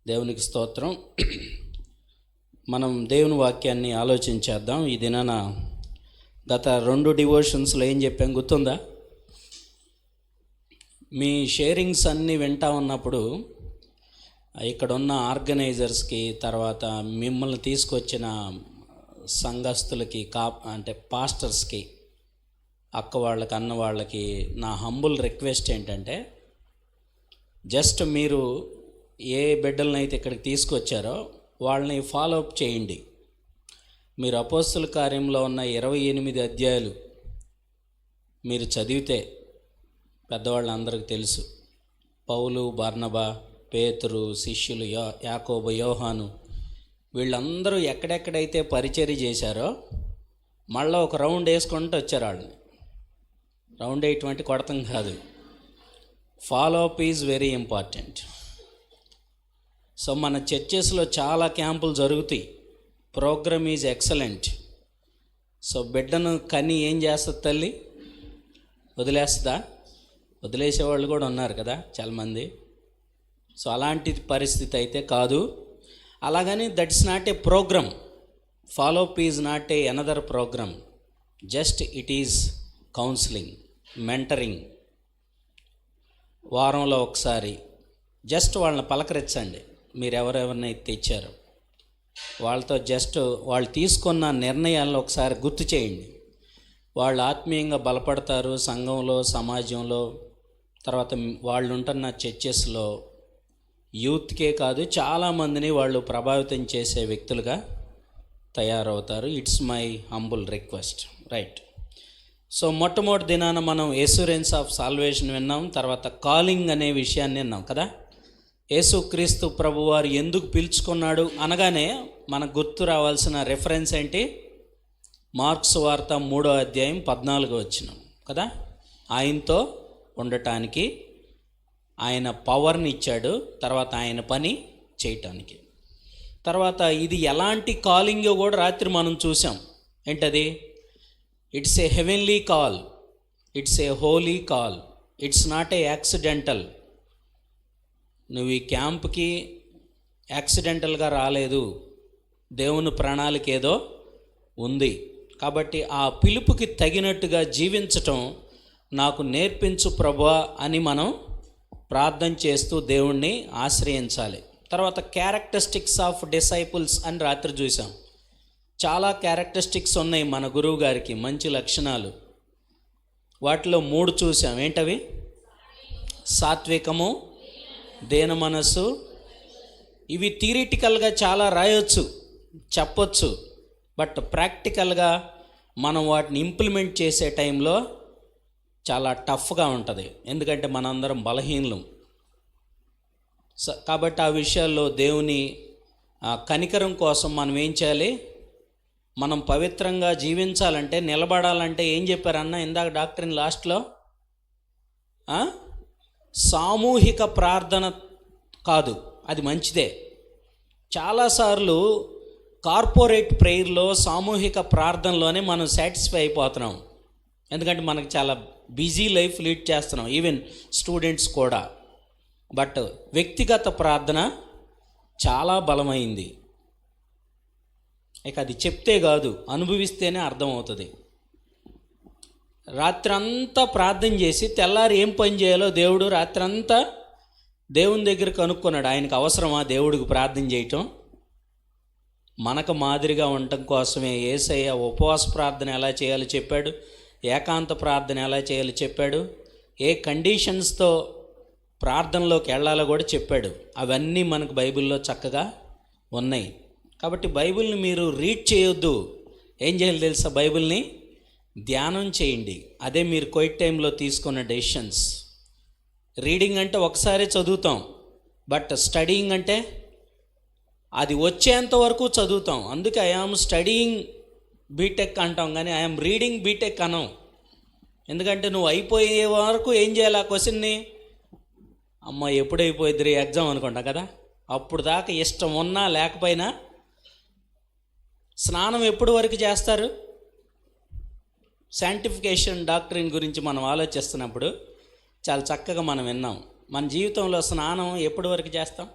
దేవునికి స్తోత్రం. మనం దేవుని వాక్యాన్ని ఆలోచించేద్దాం. ఈ దినాన గత 2 డివోషన్స్లో ఏం చెప్పాం గుర్తుందా? మీ షేరింగ్స్ అన్నీ వింటా ఉన్నప్పుడు ఇక్కడ ఉన్న ఆర్గనైజర్స్కి, తర్వాత మిమ్మల్ని తీసుకొచ్చిన సంఘస్థులకి, అంటే పాస్టర్స్కి, అక్క వాళ్ళకి, అన్న వాళ్ళకి నా హంబుల్ రిక్వెస్ట్ ఏంటంటే, జస్ట్ మీరు ఏ బిడ్డలను అయితే ఇక్కడికి తీసుకొచ్చారో వాళ్ళని ఫాలో అప్ చేయండి. మీరు అపోస్తుల కార్యంలో ఉన్న 28 అధ్యాయాలు మీరు చదివితే పెద్దవాళ్ళందరికీ తెలుసు. పౌలు, బర్నబా, పేతురు, శిష్యులు, యాకోబు, యోహాను, వీళ్ళందరూ ఎక్కడెక్కడైతే పరిచర్య చేశారో మళ్ళీ ఒక రౌండ్ వేసుకుంటూ వచ్చారు. వాళ్ళని రౌండ్ వేయటువంటి కొడతం కాదు. Follow up is very important. So మన చర్చెస్లో చాలా క్యాంపులు జరుగుతాయి. Program is excellent. సో బిడ్డను కని ఏం చేస్తుంది తల్లి? వదిలేస్తుందా? వదిలేసేవాళ్ళు కూడా ఉన్నారు కదా చాలామంది. సో అలాంటి పరిస్థితి అయితే కాదు. అలాగని that is not a program. Follow up is not a another program. Just it is counselling, mentoring. వారంలో ఒకసారి జస్ట్ వాళ్ళని పలకరించండి. మీరు ఎవరెవరినైతే తెచ్చారో వాళ్ళతో జస్ట్ వాళ్ళు తీసుకున్న నిర్ణయాలను ఒకసారి గుర్తు చేయండి. వాళ్ళు ఆత్మీయంగా బలపడతారు సంఘంలో, సమాజంలో. తర్వాత వాళ్ళు ఉంటున్న చర్చెస్లో యూత్కే కాదు, చాలామందిని వాళ్ళు ప్రభావితం చేసే వ్యక్తులుగా తయారవుతారు. It's my humble request, right? So మొట్టమొదటి దినాన మనం ఎష్యూరెన్స్ ఆఫ్ సాల్వేషన్ విన్నాం. తర్వాత కాలింగ్ అనే విషయాన్ని విన్నాం కదా. యేసుక్రీస్తు ప్రభువారు ఎందుకు పిలుచుకున్నాడు అనగానే మనకు గుర్తు రావాల్సిన రెఫరెన్స్ ఏంటి? మార్క్స్ వార్త 3వ అధ్యాయం 14వ వచనం కదా. ఆయనతో ఉండటానికి ఆయన పవర్ని ఇచ్చాడు, తర్వాత ఆయన పని చేయటానికి. తర్వాత ఇది ఎలాంటి కాలింగో కూడా రాత్రి మనం చూసాం. ఏంటది? It's a heavenly call, it's a holy call, it's not a accidental. నువ్వు ఈ క్యాంప్కి యాక్సిడెంటల్గా రాలేదు. దేవుని ప్రణాళిక ఏదో ఉంది. కాబట్టి ఆ పిలుపుకి తగినట్టుగా జీవించటం నాకు నేర్పించు ప్రభువా అని మనం ప్రార్థన చేస్తూ దేవుణ్ణి ఆశ్రయించాలి. తర్వాత క్యారెక్టరిస్టిక్స్ ఆఫ్ డిసైపుల్స్ అని రాత్రి చూసాం. చాలా క్యారెక్టరిస్టిక్స్ ఉన్నాయి మన గురువు గారికి, మంచి లక్షణాలు. వాటిలో 3 చూసాం. ఏంటవి? సాత్వికము, దేన మనస్సు. ఇవి థియరిటికల్గా చాలా రాయొచ్చు, చెప్పొచ్చు. బట్ ప్రాక్టికల్గా మనం వాటిని ఇంప్లిమెంట్ చేసే టైంలో చాలా టఫ్గా ఉంటుంది. ఎందుకంటే మనందరం బలహీనులం. కాబట్టి ఆ విషయాల్లో దేవుని కనికరం కోసం మనం ఏం చేయాలి? మనం పవిత్రంగా జీవించాలంటే, నిలబడాలంటే ఏం చెప్పారన్న ఇందాక డాక్టర్ని లాస్ట్లో? సామూహిక ప్రార్థన కాదు, అది మంచిదే. చాలాసార్లు కార్పొరేట్ ప్రేయర్లో, సామూహిక ప్రార్థనలోనే మనం సాటిస్ఫై అయిపోతున్నాం. ఎందుకంటే మనకు చాలా బిజీ లైఫ్ లీడ్ చేస్తున్నాం, ఈవెన్ స్టూడెంట్స్ కూడా. బట్ వ్యక్తిగత ప్రార్థన చాలా బలమైంది. ఇక అది చెప్తే కాదు, అనుభవిస్తేనే అర్థమవుతుంది. రాత్రంతా ప్రార్థన చేసి తెల్లారి ఏం పని చేయాలో దేవుడు రాత్రంతా దేవుని దగ్గర కనుక్కున్నాడు. ఆయనకు అవసరమా దేవుడికి ప్రార్థన చేయటం? మనకు మాదిరిగా ఉండటం కోసమే యేసయ్య ఉపవాస ప్రార్థన ఎలా చేయాలో చెప్పాడు, ఏకాంత ప్రార్థన ఎలా చేయాలో చెప్పాడు, ఏ కండిషన్స్తో ప్రార్థనలోకి వెళ్ళాలో కూడా చెప్పాడు. అవన్నీ మనకు బైబిల్లో చక్కగా ఉన్నాయి. కాబట్టి బైబిల్ని మీరు రీడ్ చేయొద్దు. ఏం చేయాలి తెలుసా? బైబిల్ని ధ్యానం చేయండి. అదే మీరు క్వైట్ టైంలో తీసుకున్న డెసిషన్స్. రీడింగ్ అంటే ఒకసారి చదువుతాం, బట్ స్టడీయింగ్ అంటే అది వచ్చేంత వరకు చదువుతాం. అందుకే ఐఆమ్ స్టడీయింగ్ బీటెక్ అంటాం, కానీ ఐఆమ్ రీడింగ్ బీటెక్ అనం. ఎందుకంటే నువ్వు అయిపోయే వరకు ఏం చేయాలి? ఆ క్వశ్చన్ని అమ్మ ఎప్పుడైపోయిద్ది ఎగ్జామ్ అనుకుంటా కదా, అప్పుడు దాకా ఇష్టం ఉన్నా లేకపోయినా. స్నానం ఎప్పుడు వరకు చేస్తారు? శాంటిఫికేషన్ డాక్టరీన్ గురించి మనం ఆలోచిస్తున్నప్పుడు చాలా చక్కగా మనం విన్నాం. మన జీవితంలో స్నానం ఎప్పటి వరకు చేస్తాం?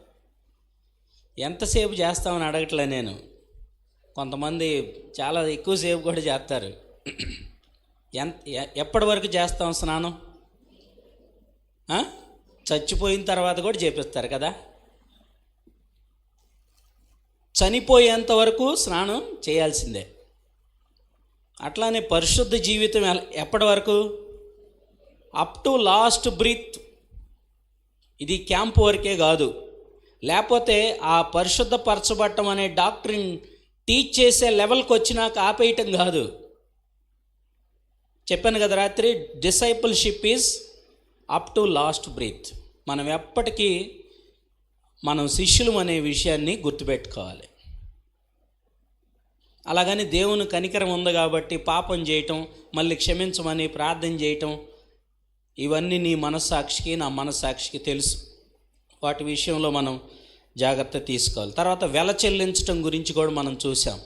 ఎంతసేపు చేస్తామని అడగట్లే నేను. కొంతమంది చాలా ఎక్కువసేపు కూడా చేస్తారు. ఎప్పటి వరకు చేస్తాం స్నానం? చచ్చిపోయిన తర్వాత కూడా చేపిస్తారు కదా. చనిపోయేంత వరకు స్నానం చేయాల్సిందే. అట్లానే పరిశుద్ధ జీవితం ఎప్పటి వరకు? Up to last breath. ఇది క్యాంప్ వరకే కాదు. లేకపోతే ఆ పరిశుద్ధపరచబట్టం అనే డాక్టరీన్ టీచ్ చేసే లెవెల్కి వచ్చినాక ఆపేయటం కాదు. చెప్పాను కదా రాత్రి, discipleship is up to last breath. మనం ఎప్పటికీ మనం శిష్యులం అనే విషయాన్ని గుర్తుపెట్టుకోవాలి. అలాగని దేవుని కనికరం ఉంది కాబట్టి పాపం చేయటం, మళ్ళీ క్షమించమని ప్రార్థన చేయటం, ఇవన్నీ నీ మనస్సాక్షికి నా మనస్సాక్షికి తెలుసు. వాటి విషయంలో మనం జాగ్రత్త తీసుకోవాలి. తర్వాత వెల చెల్లించటం గురించి కూడా మనం చూసాం,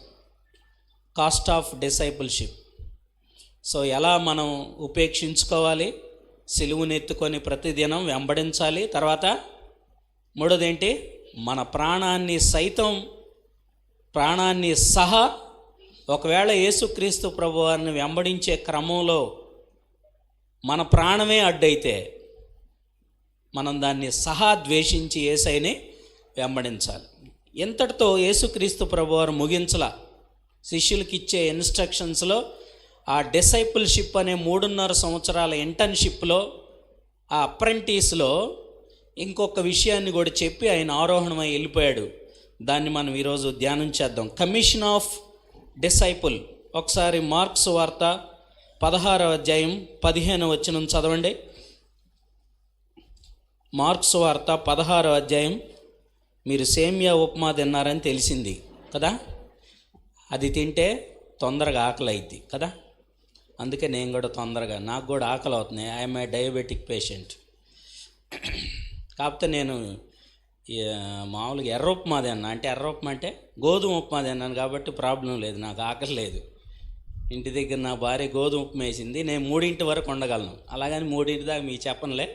కాస్ట్ ఆఫ్ డిసైపుల్షిప్. సో ఎలా మనం ఉపేక్షించుకోవాలి, సిలువుని ఎత్తుకొని ప్రతిదినం వెంబడించాలి. తర్వాత మూడోది ఏంటి? మన ప్రాణాన్ని సహా, ఒకవేళ యేసుక్రీస్తు ప్రభువారిని వెంబడించే క్రమంలో మన ప్రాణమే అడ్డైతే మనం దాన్ని సహా ద్వేషించి యేసయ్యని వెంబడించాలి. ఎంతటితో యేసుక్రీస్తు ప్రభువారు ముగించలా. శిష్యులకి ఇచ్చే ఇన్స్ట్రక్షన్స్లో ఆ డిసైపుల్షిప్ అనే 3.5 సంవత్సరాల ఇంటర్న్షిప్లో, ఆ అప్రెంటిస్లో ఇంకొక విషయాన్ని కూడా చెప్పి ఆయన ఆరోహణమై వెళ్ళిపోయాడు. దాన్ని మనం ఈరోజు ధ్యానం చేద్దాం. Commission of disciple. ఒకసారి మార్క్స్ వార్త 16వ అధ్యాయం 15వ వచనం చదవండి. మార్క్స్ వార్త 16వ అధ్యాయం. మీరు సేమియా ఉప్మా తిన్నారని తెలిసింది కదా. అది తింటే తొందరగా ఆకలి అయింది కదా. అందుకే నేను కూడా తొందరగా, నాకు కూడా ఆకలి అవుతుంది. I'm a diabetic patient. కాకపోతే నేను మామూలుగా ఎర్ర ఉప్మా తిన్నా. అంటే ఎర్ర ఉప్మా అంటే గోధుమ ఉప్మా తిన్నాను కాబట్టి ప్రాబ్లం లేదు, నాకు ఆకలి లేదు. ఇంటి దగ్గర నా భార్య గోధుమ ఉప్మా వేసింది. నేను 3 వరకు ఉండగలను. అలాగని 3 దాకా మీకు చెప్పనులే,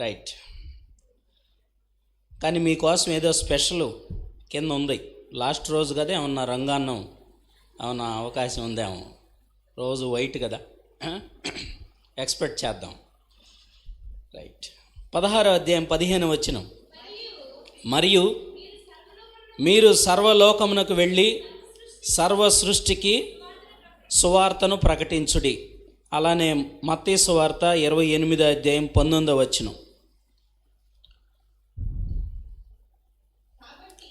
రైట్. కానీ మీకోసం ఏదో స్పెషల్ కింద ఉంది. లాస్ట్ రోజు కదా, ఏమన్నా రంగాన్నం ఏమన్నా అవకాశం ఉందేమో. రోజు వైట్ కదా, ఎక్స్పెక్ట్ చేద్దాం, రైట్. 16వ అధ్యాయం 15వ వచనం. మరియు మీరు సర్వలోకమునకు వెళ్ళి సర్వ సృష్టికి సువార్తను ప్రకటించుడి. అలానే మత్తయి సువార్త 28వ అధ్యాయం 19వ వచనం.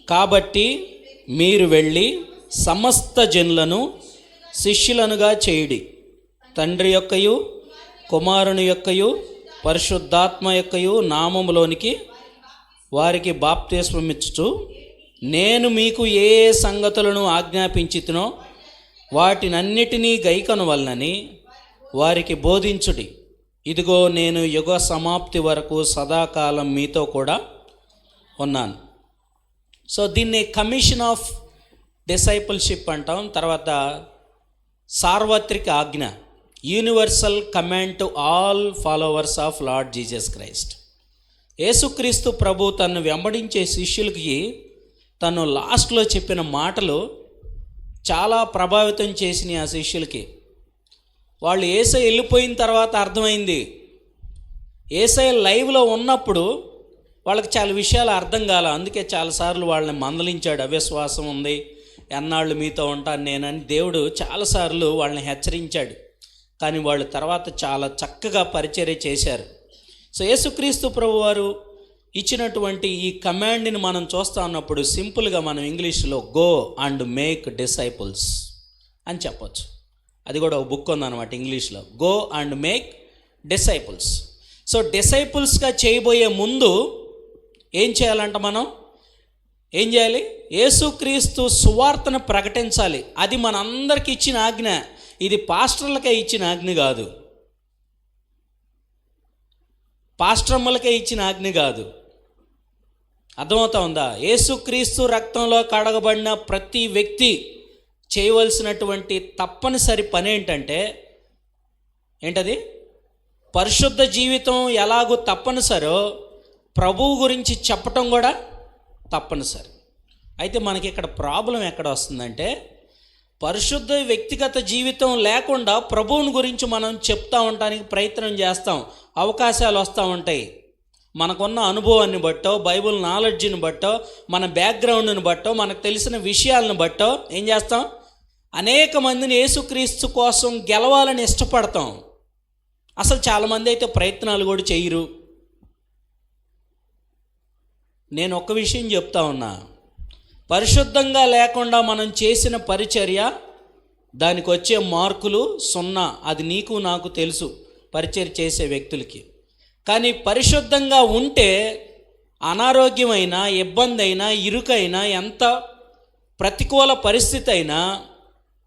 కాబట్టి మీరు వెళ్ళి సమస్త జనులను శిష్యులనుగా చేయుడి, తండ్రి యొక్కయు కుమారుని యొక్కయు పరిశుద్ధాత్మ యొక్కయు నామములోనికి వారికి బాప్తిస్మమిచ్చుచు నేను మీకు ఏ సంగతులను ఆజ్ఞాపించితినో వాటినన్నిటినీ గైకొనవలెనని వారికి బోధించుడి. ఇదిగో నేను యుగ సమాప్తి వరకు సదాకాలం మీతో కూడా ఉన్నాను. సో దీన్ని కమిషన్ ఆఫ్ డిసైపుల్షిప్ అంటాం. తర్వాత సార్వత్రిక ఆజ్ఞ, universal command to all followers of lord Jesus Christ. యేసుక్రీస్తు ప్రభు తను వెంబడించే శిష్యులకి తను లాస్ట్లో చెప్పిన మాటలు చాలా ప్రభావితం చేసినాయి ఆ శిష్యులకి. వాళ్ళు యేసయ్య వెళ్ళిపోయిన తర్వాత అర్థమైంది. యేసయ్య లైవ్లో ఉన్నప్పుడు వాళ్ళకి చాలా విషయాలు అర్థం కాల. అందుకే చాలాసార్లు వాళ్ళని మందలించాడు. అవిశ్వాసం ఉంది, ఎన్నాళ్ళు మీతో ఉంటాను నేనని దేవుడు చాలాసార్లు వాళ్ళని హెచ్చరించాడు. కానీ వాళ్ళు తర్వాత చాలా చక్కగా పరిచర్య చేశారు. సో యేసుక్రీస్తు ప్రభు వారు ఇచ్చినటువంటి ఈ కమాండ్ని మనం చూస్తూ ఉన్నప్పుడు సింపుల్గా మనం ఇంగ్లీష్లో గో అండ్ మేక్ డిసైపుల్స్ అని చెప్పొచ్చు. అది కూడా ఒక బుక్ ఉందన్నమాట ఇంగ్లీష్లో, go and make disciples. So డిసైపుల్స్గా చేయబోయే ముందు ఏం చేయాలంట? మనం ఏం చేయాలి? యేసుక్రీస్తు సువార్తను ప్రకటించాలి. అది మనందరికి ఇచ్చిన ఆజ్ఞ. ఇది పాస్టర్లకే ఇచ్చిన ఆజ్ఞ కాదు, పాస్టర్మ్మలకే ఇచ్చిన ఆజ్ఞ కాదు. అర్థమవుతా ఉందా? యేసుక్రీస్తు రక్తంలో కడగబడిన ప్రతి వ్యక్తి చేయవలసినటువంటి తప్పనిసరి పని ఏంటది? పరిశుద్ధ జీవితం ఎలాగో తప్పనిసరో ప్రభువు గురించి చెప్పటం కూడా తప్పనిసరి. అయితే మనకి ఇక్కడ ప్రాబ్లం ఎక్కడ వస్తుందంటే, పరిశుద్ధ వ్యక్తిగత జీవితం లేకుండా ప్రభువుని గురించి మనం చెప్తా ఉండడానికి ప్రయత్నం చేస్తాం, అవకాశాలు వస్తూ ఉంటాయి. మనకున్న అనుభవాన్ని బట్టో, బైబిల్ నాలెడ్జ్ని బట్టో, మన బ్యాక్గ్రౌండ్ని బట్టో, మనకు తెలిసిన విషయాలను బట్టో ఏం చేస్తాం, అనేక మందిని యేసుక్రీస్తు కోసం గెలవాలని ఇష్టపడతాం. అసలు చాలామంది అయితే ప్రయత్నాలు కూడా చేయరు. నేను ఒక్క విషయం చెప్తా ఉన్నా, పరిశుద్ధంగా లేకుండా మనం చేసిన పరిచర్య, దానికి వచ్చే మార్కులు 0. అది నీకు నాకు తెలుసు, పరిచర్య చేసే వ్యక్తులకి. కానీ పరిశుద్ధంగా ఉంటే అనారోగ్యమైన, ఇబ్బంది అయినా, ఇరుకైనా, ఎంత ప్రతికూల పరిస్థితి అయినా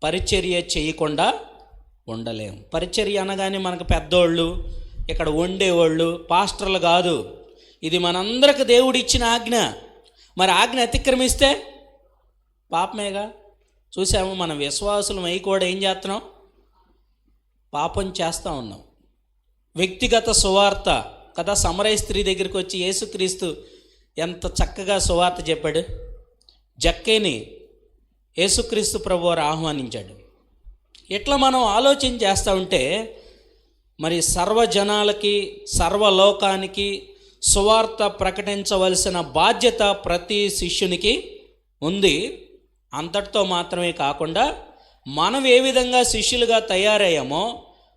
పరిచర్య చేయకుండా ఉండలేం. పరిచర్య అనగానే మనకు పెద్దోళ్ళు, ఇక్కడ వండేవాళ్ళు, పాస్టర్లు కాదు. ఇది మనందరికి దేవుడిచ్చిన ఆజ్ఞ. మరి ఆజ్ఞ అతిక్రమిస్తే పాపమేగా. చూసాము, మన విశ్వాసులం అయి కూడా ఏం చేస్తున్నాం, పాపం చేస్తూ ఉన్నాం. వ్యక్తిగత సువార్త కదా, సమరయ స్త్రీ దగ్గరికి వచ్చి యేసుక్రీస్తు ఎంత చక్కగా సువార్త చెప్పాడు. జక్కేని యేసుక్రీస్తు ప్రభువారు ఆహ్వానించాడు. ఇట్లా మనం ఆలోచన చేస్తూ ఉంటే, మరి సర్వజనాలకి, సర్వలోకానికి సువార్త ప్రకటించవలసిన బాధ్యత ప్రతి శిష్యునికి ఉంది. అంతటితో మాత్రమే కాకుండా మనం ఏ విధంగా శిష్యులుగా తయారయ్యామో,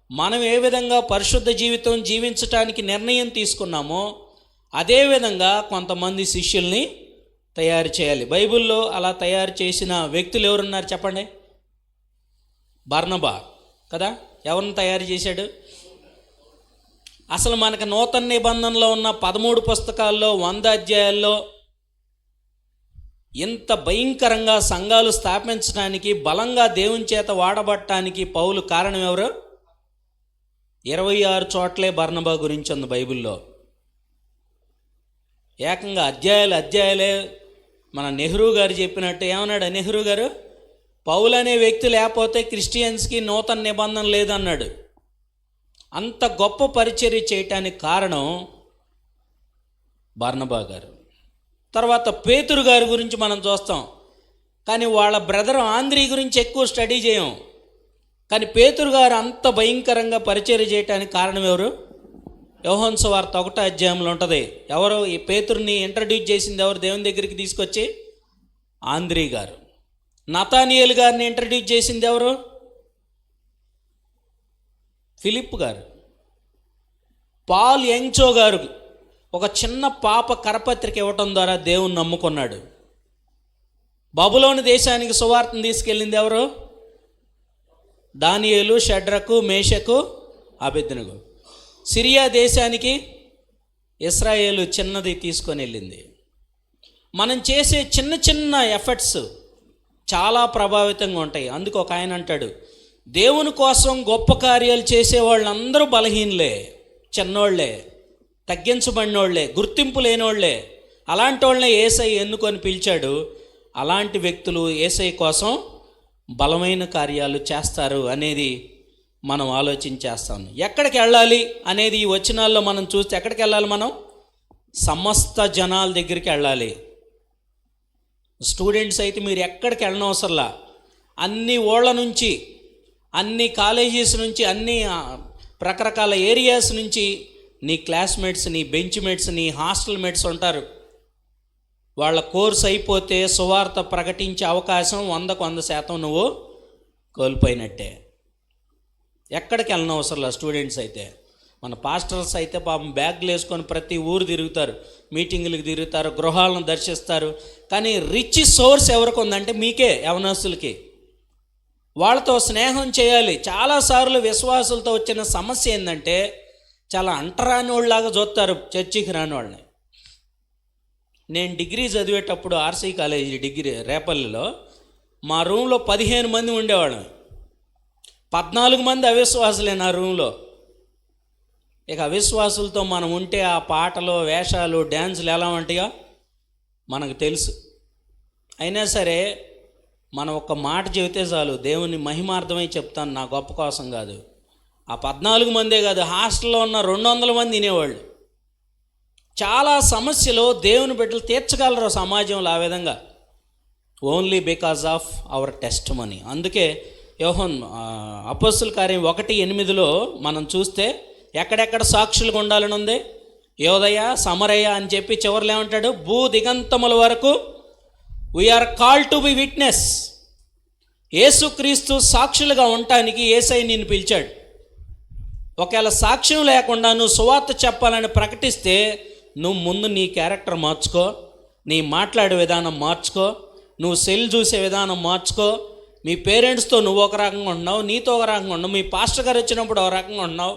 మనం ఏ విధంగా పరిశుద్ధ జీవితం జీవించటానికి నిర్ణయం తీసుకున్నామో, అదేవిధంగా కొంతమంది శిష్యుల్ని తయారు చేయాలి. బైబిల్లో అలా తయారు చేసిన వ్యక్తులు ఎవరున్నారు చెప్పండి? బర్నబా కదా, ఎవరిని తయారు చేశాడు? అసలు మనకు నూతన నిబంధనలో ఉన్న 13 పుస్తకాల్లో 100 అధ్యాయాల్లో ఇంత భయంకరంగా సంఘాలు స్థాపించడానికి, బలంగా దేవుని చేత వాడబట్టడానికి పౌలు కారణం ఎవరు? 26 చోట్లే బర్నబా గురించి ఉంది బైబిల్లో. ఏకంగా అధ్యాయాలే. మన నెహ్రూ గారు చెప్పినట్టు ఏమన్నాడు నెహ్రూ గారు? పౌలు అనే వ్యక్తి లేకపోతే క్రిస్టియన్స్కి నూతన నిబంధన లేదన్నాడు. అంత గొప్ప పరిచర్య చేయటానికి కారణం బర్నబా గారు. తర్వాత పేతురు గారి గురించి మనం చూస్తాం, కానీ వాళ్ళ బ్రదర్ ఆంద్రీ గురించి ఎక్కువ స్టడీ చేయం. కానీ పేతురు గారు అంత భయంకరంగా పరిచర్య చేయటానికి కారణం ఎవరు? యోహాను సువార్త 1వ అధ్యాయంలో ఉంటుంది. ఎవరు ఈ పేతురుని ఇంట్రడ్యూస్ చేసింది? ఎవరు దేవుని దగ్గరికి తీసుకొచ్చి? ఆంద్రీ గారు. నతానియేలు గారిని ఇంట్రడ్యూస్ చేసింది ఎవరు? ఫిలిప్ గారు. పాల్ యంగ్చో గారు ఒక చిన్న పాప కరపత్రిక ఇవ్వటం ద్వారా దేవుని నమ్ముకున్నాడు. బబులోను దేశానికి సువార్తను తీసుకెళ్ళింది ఎవరు? దానియేలు, షడ్రకు, మేషకు, అబేద్నెగో. సిరియా దేశానికి ఇశ్రాయేలు చిన్నది తీసుకొని వెళ్ళింది. మనం చేసే చిన్న చిన్న ఎఫర్ట్స్ చాలా ప్రభావితంగా ఉంటాయి. అందుకు ఒక ఆయన అంటాడు, దేవుని కోసం గొప్ప కార్యాలు చేసే వాళ్ళందరూ బలహీనలే, చిన్నోళ్లే, తగ్గించబడినోళ్లే, గుర్తింపు లేనోళ్లే. అలాంటి వాళ్ళనే యేసయ్య ఎన్నుకొని పిలిచాడు. అలాంటి వ్యక్తులు యేసయ్య కోసం బలమైన కార్యాలు చేస్తారు అనేది మనం ఆలోచించేస్తాం. ఎక్కడికి వెళ్ళాలి అనేది ఈ వచనాల్లో మనం చూస్తే ఎక్కడికి వెళ్ళాలి? మనం సమస్త జనాల దగ్గరికి వెళ్ళాలి. స్టూడెంట్స్ అయితే మీరు ఎక్కడికి వెళ్ళనవసరంలా, అన్ని ఊళ్ళ నుంచి, అన్ని కాలేజెస్ నుంచి, అన్ని రకరకాల ఏరియాస్ నుంచి నీ క్లాస్మేట్స్, నీ బెంచ్ మేట్స్, నీ హాస్టల్ మేట్స్ ఉంటారు. వాళ్ళ కోర్స్ అయిపోతే సువార్త ప్రకటించే అవకాశం 100% నువ్వు కోల్పోయినట్టే. ఎక్కడికి వెళ్ళనవసరంలా స్టూడెంట్స్ అయితే. మన పాస్టర్స్ అయితే పాపం బ్యాగ్లు వేసుకొని ప్రతి ఊరు తిరుగుతారు, మీటింగులకు తిరుగుతారు, గృహాలను దర్శిస్తారు. కానీ రిచ్ సోర్స్ ఎవరికి ఉందంటే మీకే, యవనస్తులకి. వాళ్ళతో స్నేహం చేయాలి. చాలాసార్లు విశ్వాసులతో వచ్చిన సమస్య ఏంటంటే, చాలా అంటరాని వాళ్ళలాగా చూస్తారు చర్చికి రాని వాళ్ళని. నేను డిగ్రీ చదివేటప్పుడు ఆర్సీ కాలేజీ డిగ్రీ రేపల్లిలో మా రూమ్లో 15 మంది ఉండేవాళ్ళం. 14 మంది అవిశ్వాసులే నా రూమ్లో. ఇక అవిశ్వాసులతో మనం ఉంటే ఆ పాటలు, వేషాలు, డ్యాన్సులు ఎలా ఉంటాయో మనకు తెలుసు. అయినా సరే మనం ఒక మాట చెబితే చాలు, దేవుని మహిమార్థమై చెప్తాను, నా గొప్ప కోసం కాదు. ఆ 14 మందే కాదు, హాస్టల్లో ఉన్న 200 మంది వినేవాళ్ళు. చాలా సమస్యలు దేవుని బిడ్డలు తీర్చగలరు సమాజంలో. ఆ విధంగా only because of our test money. అందుకే అపోస్తుల కార్యం 1:8 మనం చూస్తే ఎక్కడెక్కడ సాక్షులుగా ఉండాలని ఉంది. యోదయ, సమరయ అని చెప్పి చివరిలో ఏమంటాడు, భూ దిగంతముల వరకు we are called to be witness. యేసుక్రీస్తు సాక్షులుగా ఉండటానికి యేసయ్య నిన్ను పిలిచాడు. ఒకవేళ సాక్ష్యం లేకుండా నువ్వు సువార్త చెప్పాలని ప్రకటిస్తే నువ్వు ముందు నీ క్యారెక్టర్ మార్చుకో, నీ మాట్లాడే విధానం మార్చుకో, నువ్వు సెల్ చూసే విధానం మార్చుకో. మీ పేరెంట్స్తో నువ్వు ఒక రకంగా ఉన్నావు, నీతో ఒక రకంగా ఉన్నావు, మీ పాస్టర్ గారు వచ్చినప్పుడు ఒక రకంగా ఉన్నావు,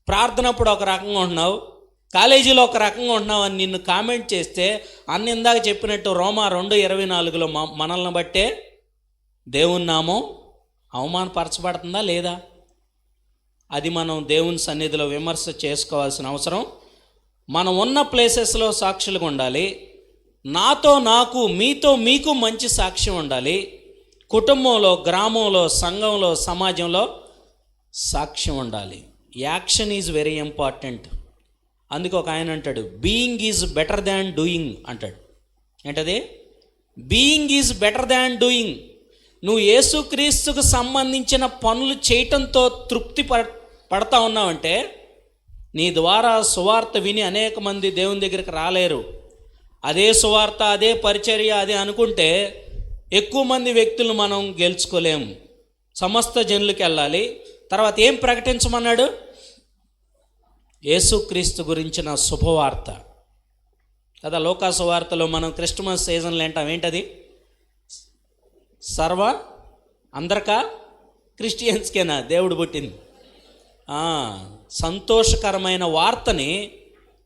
ప్రార్థనప్పుడు ఒక రకంగా ఉన్నావు, కాలేజీలో ఒక రకంగా ఉన్నావు అని నిన్ను కామెంట్ చేస్తే అన్ని ఇందాక చెప్పినట్టు రోమా 2:24 మనల్ని బట్టే దేవుని నామం అవమానపరచబడుతుందా లేదా? అది మనం దేవుని సన్నిధిలో విమర్శ చేసుకోవాల్సిన అవసరం. మనం ఉన్న ప్లేసెస్లో సాక్షులుగా ఉండాలి. నాతో నాకు, మీతో మీకు మంచి సాక్ష్యం ఉండాలి. కుటుంబంలో, గ్రామంలో, సంఘంలో, సమాజంలో సాక్ష్యం ఉండాలి. Action is very important. అందుకే ఒక ఆయన అంటాడు, being is better than doing అంటాడు. ఏంటది? Being is better than doing. నువ్వు యేసుక్రీస్తుకు సంబంధించిన పనులు చేయటంతో తృప్తి పడతా ఉన్నావంటే నీ ద్వారా సువార్త విని అనేక మంది దేవుని దగ్గరికి రాలేరు. అదే సువార్త, అదే పరిచర్య, అదే అనుకుంటే ఎక్కువ మంది వ్యక్తులు మనం గెలుచుకోలేము. సమస్త జనులకి వెళ్ళాలి. తర్వాత ఏం ప్రకటించమన్నాడు? యేసుక్రీస్తు గురించిన శుభవార్త కదా. లోకా సువార్తలో మనం క్రిస్మస్ సీజన్లో అంటాం, ఏంటది? అందరికా క్రిస్టియన్స్కేనా దేవుడు పుట్టింది? సంతోషకరమైన వార్తని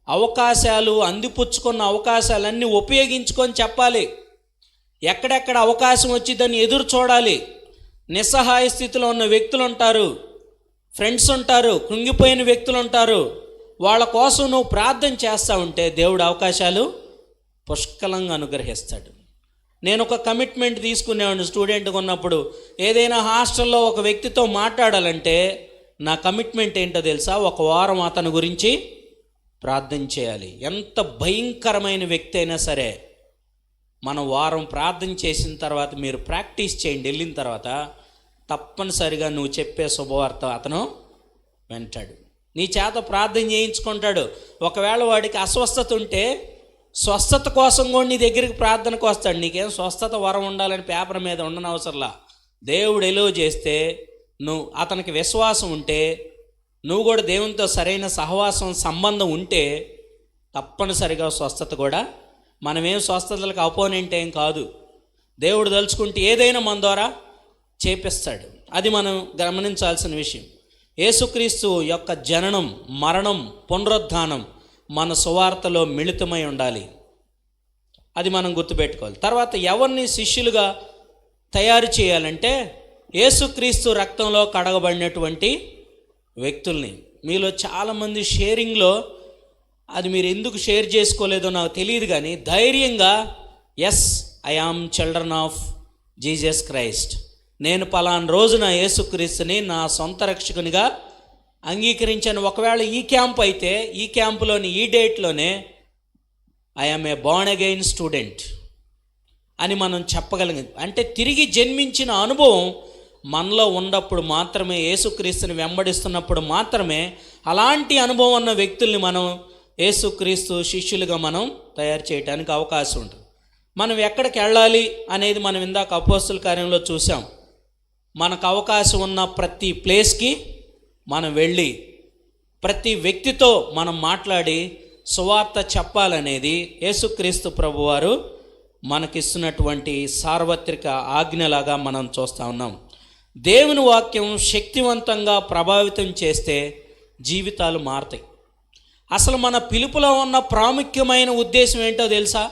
అవకాశాలు, అందిపుచ్చుకున్న అవకాశాలన్నీ ఉపయోగించుకొని చెప్పాలి. ఎక్కడెక్కడ అవకాశం వచ్చిందని ఎదురు చూడాలి. నిస్సహాయ స్థితిలో ఉన్న వ్యక్తులు ఉంటారు, ఫ్రెండ్స్ ఉంటారు, కృంగిపోయిన వ్యక్తులు ఉంటారు. వాళ్ళ కోసం నువ్వు ప్రార్థన చేస్తూ ఉంటే దేవుడు అవకాశాలు పుష్కలంగా అనుగ్రహిస్తాడు. నేను ఒక కమిట్మెంట్ తీసుకునేవాడిని స్టూడెంట్గా ఉన్నప్పుడు. ఏదైనా హాస్టల్లో ఒక వ్యక్తితో మాట్లాడాలంటే నా కమిట్మెంట్ ఏంటో తెలుసా? 1 వారం అతని గురించి ప్రార్థన చేయాలి. ఎంత భయంకరమైన వ్యక్తి అయినా సరే మనం వారం ప్రార్థన చేసిన తర్వాత మీరు ప్రాక్టీస్ చేయండి. వెళ్ళిన తర్వాత తప్పనిసరిగా నువ్వు చెప్పే శుభవార్త అతను వింటాడు. నీ చేత ప్రార్థన చేయించుకుంటాడు. ఒకవేళ వాడికి అస్వస్థత ఉంటే స్వస్థత కోసం కూడా నీ దగ్గరికి ప్రార్థనకు వస్తాడు. నీకేం స్వస్థత వరం ఉండాలని పేపర్ మీద ఉండనవసరంలా. దేవుడు ఎలో చేస్తే నువ్వు అతనికి విశ్వాసం ఉంటే, నువ్వు కూడా దేవునితో సరైన సహవాసం, సంబంధం ఉంటే తప్పనిసరిగా స్వస్థత కూడా. మనమేం స్వస్థతలకు అపోనెంట్ ఏం కాదు. దేవుడు తలుచుకుంటే ఏదైనా మన ద్వారా చేపిస్తాడు. అది మనం గమనించాల్సిన విషయం. యేసుక్రీస్తు యొక్క జననం, మరణం, పునరుద్ధానం మన సువార్తలో మిళితమై ఉండాలి. అది మనం గుర్తుపెట్టుకోవాలి. తర్వాత ఎవరిని శిష్యులుగా తయారు చేయాలంటే యేసుక్రీస్తు రక్తంలో కడగబడినటువంటి వ్యక్తుల్ని. మీలో చాలామంది షేరింగ్లో అది మీరు ఎందుకు షేర్ చేసుకోలేదో నాకు తెలియదు, కానీ ధైర్యంగా yes I am children of Jesus Christ, నేను పలానా రోజున యేసుక్రీస్తుని నా సొంత రక్షకునిగా అంగీకరించాను. ఒకవేళ ఈ క్యాంప్ అయితే ఈ క్యాంపులోని ఈ డేట్లోనే I am a born again student అని మనం చెప్పగలిగింది. అంటే తిరిగి జన్మించిన అనుభవం మనలో ఉన్నప్పుడు మాత్రమే, యేసుక్రీస్తుని వెంబడిస్తున్నప్పుడు మాత్రమే అలాంటి అనుభవం ఉన్న వ్యక్తుల్ని మనం యేసుక్రీస్తు శిష్యులుగా మనం తయారు చేయడానికి అవకాశం ఉంటుంది. మనం ఎక్కడికి వెళ్ళాలి అనేది మనం ఇందాక అపోస్తుల కార్యంలో చూసాం. మనకు అవకాశం ఉన్న ప్రతి ప్లేస్కి మనం వెళ్ళి ప్రతి వ్యక్తితో మనం మాట్లాడి సువార్త చెప్పాలనేది యేసుక్రీస్తు ప్రభువారు మనకిస్తున్నటువంటి సార్వత్రిక ఆజ్ఞలాగా మనం చూస్తూ ఉన్నాం. దేవుని వాక్యం శక్తివంతంగా ప్రభావితం చేస్తే జీవితాలు మారుతాయి. అసలు మన పిలుపులో ఉన్న ప్రాముఖ్యమైన ఉద్దేశం ఏంటో తెలుసా?